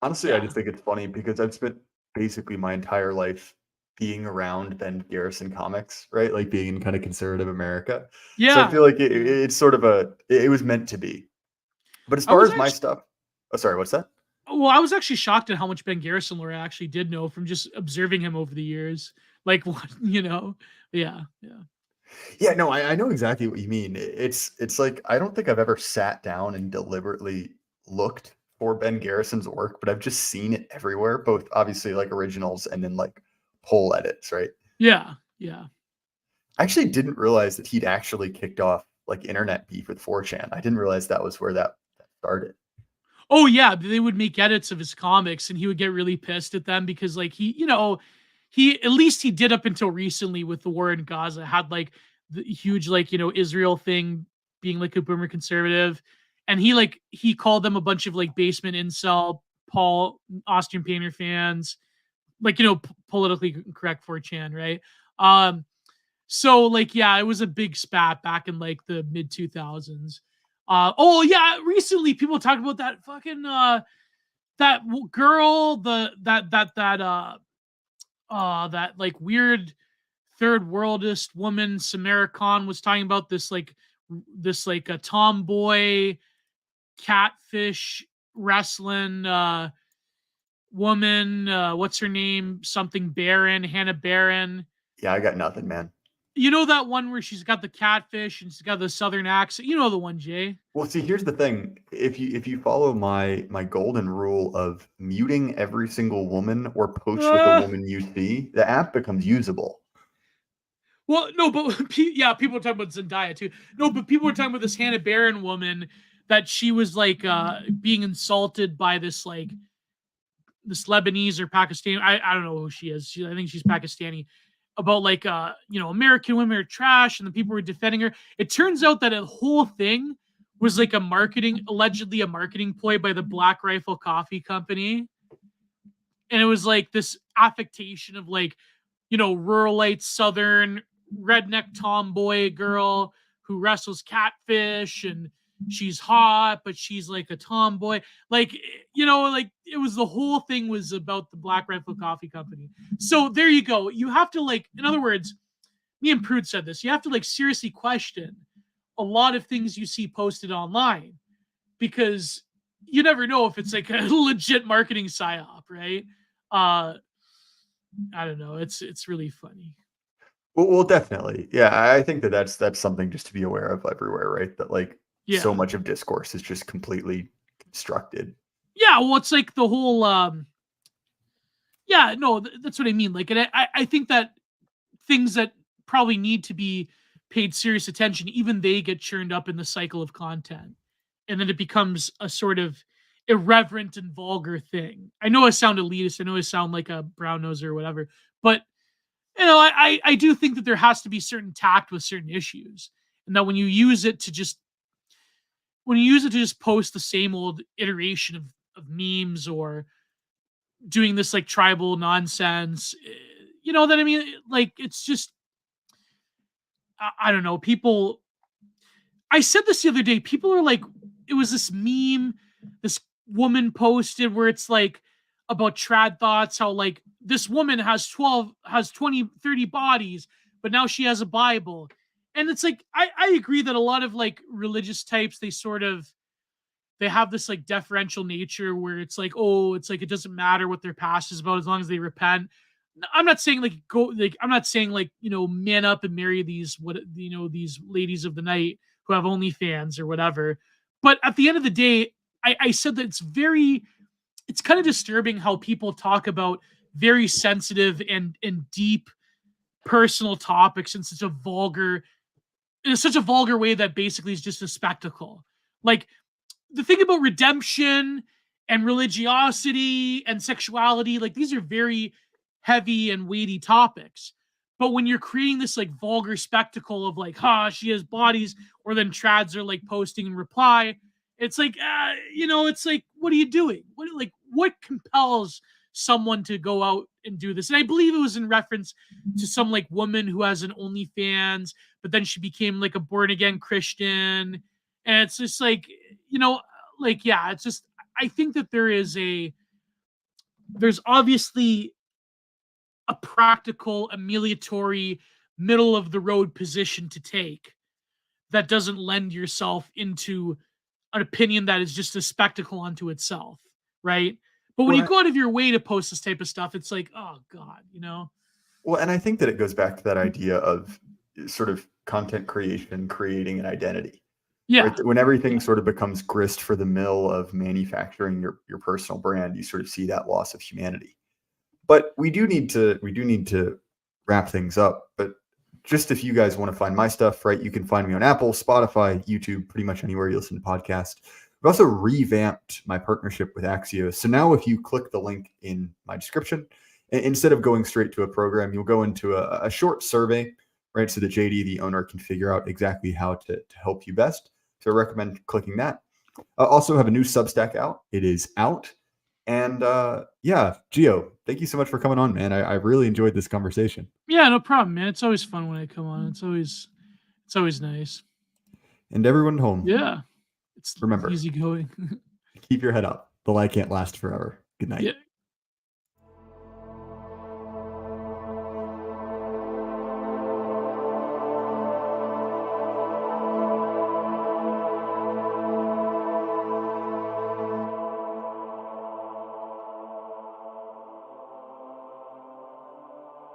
Honestly, I Yeah. just think it's funny because I've spent basically my entire life being around Ben Garrison comics, right? Like being in kind of conservative America. So I Yeah. feel like Yeah. it's sort of it was meant to be. But as I far was as my actually stuff, oh, sorry, what's that? Well, I was actually shocked at how much Ben Garrison lore I actually did know from just observing him over the years. Like what, Yeah, yeah. Yeah, no, I know exactly what you mean. It's like I don't think I've ever sat down and deliberately looked for Ben Garrison's work, but I've just seen it everywhere, both obviously like originals and then like poll edits, right? Yeah, yeah. I actually didn't realize that he'd actually kicked off like internet beef with 4chan. I didn't realize that was where that started. Oh yeah, they would make edits of his comics and he would get really pissed at them because like he at least he did up until recently with the war in Gaza had like the huge like, Israel thing being like a boomer conservative and he called them a bunch of like basement incel Paul Austrian Painter fans, like politically correct 4chan, right? So like yeah, it was a big spat back in like the mid 2000s. Oh yeah, recently people talked about that fucking girl, that like weird third worldist woman Samara Khan was talking about this a tomboy catfish wrestling woman, what's her name? Something Barron, Hannah Barron. Yeah, I got nothing, man. You know that one where she's got the catfish and she's got the southern accent. You know the one, Jay. Well, see, here's the thing. If you follow my golden rule of muting every single woman or post with a Uh, woman you see, the app becomes usable. well, no, but yeah, people are talking about Zendaya too. No, but people were talking about this Hannah Barron woman that she was like being insulted by this Lebanese or Pakistani. I don't know who she is. I think she's Pakistani. About like American women are trash and the people were defending her. It turns out that a whole thing was like allegedly a marketing ploy by the Black Rifle Coffee Company. And it was like this affectation of like, ruralite southern redneck tomboy girl who wrestles catfish and she's hot, but she's like a tomboy. Like, like it was the whole thing was about the Black Rifle Coffee Company. So there you go. You have to like, in other words, me and Prude said this, you have to like seriously question a lot of things you see posted online because you never know if it's like a legit marketing psyop, right? I don't know. It's really funny. Well, definitely. Yeah, I think that's something just to be aware of everywhere, right? That like so Yeah. much of discourse is just completely constructed. Yeah, well, it's like the whole yeah, no, that's what I mean. Like, and I think that things that probably need to be paid serious attention, even they get churned up in the cycle of content. And then it becomes a sort of irreverent and vulgar thing. I know I sound elitist. I know I sound like a brown noser or whatever, but I do think that there has to be certain tact with certain issues. And that when you use it to just post the same old iteration of memes or doing this like tribal nonsense, you know that I mean? Like it's just I don't know. People I said this the other day. People are like, it was this meme this woman posted where it's like about trad thoughts, how like this woman has 20, 30 bodies, but now she has a Bible. And it's like, I agree that a lot of like religious types, they have this like deferential nature where it's like, oh, it's like it doesn't matter what their past is about as long as they repent. I'm not saying like I'm not saying like, man up and marry these these ladies of the night who have OnlyFans or whatever. But at the end of the day, I said that it's kind of disturbing how people talk about very sensitive and deep personal topics in such a vulgar way that basically is just a spectacle. Like the thing about redemption and religiosity and sexuality, like these are very heavy and weighty topics. But when you're creating this like vulgar spectacle of like, she has bodies, or then trads are like posting in reply, it's like, it's like, what are you doing? What compels someone to go out and do this? And I believe it was in reference to some like woman who has an OnlyFans, but then she became like a born again Christian And it's just like, yeah, it's just, I think that there's obviously a practical, amelioratory, middle of the road position to take that doesn't lend yourself into an opinion that is just a spectacle unto itself, right? But when you go out of your way to post this type of stuff, it's like, oh God, Well, and I think that it goes back to that idea of sort of content creation, creating an identity. Yeah. Right? When everything sort of becomes grist for the mill of manufacturing your personal brand, you sort of see that loss of humanity. But we do need to wrap things up. But just if you guys want to find my stuff, right, you can find me on Apple, Spotify, YouTube, pretty much anywhere you listen to podcasts. We've also revamped my partnership with Axios. So now if you click the link in my description, instead of going straight to a program, you'll go into a short survey, right? So that JD, the owner, can figure out exactly how to help you best. So I recommend clicking that. I also have a new Substack out. It is out. And yeah, Gio, thank you so much for coming on, man. I really enjoyed this conversation. Yeah, no problem, man. It's always fun when I come on. It's always nice. And everyone at home, Yeah. It's remember, easy going. keep your head up. The light can't last forever. Good night. Yeah.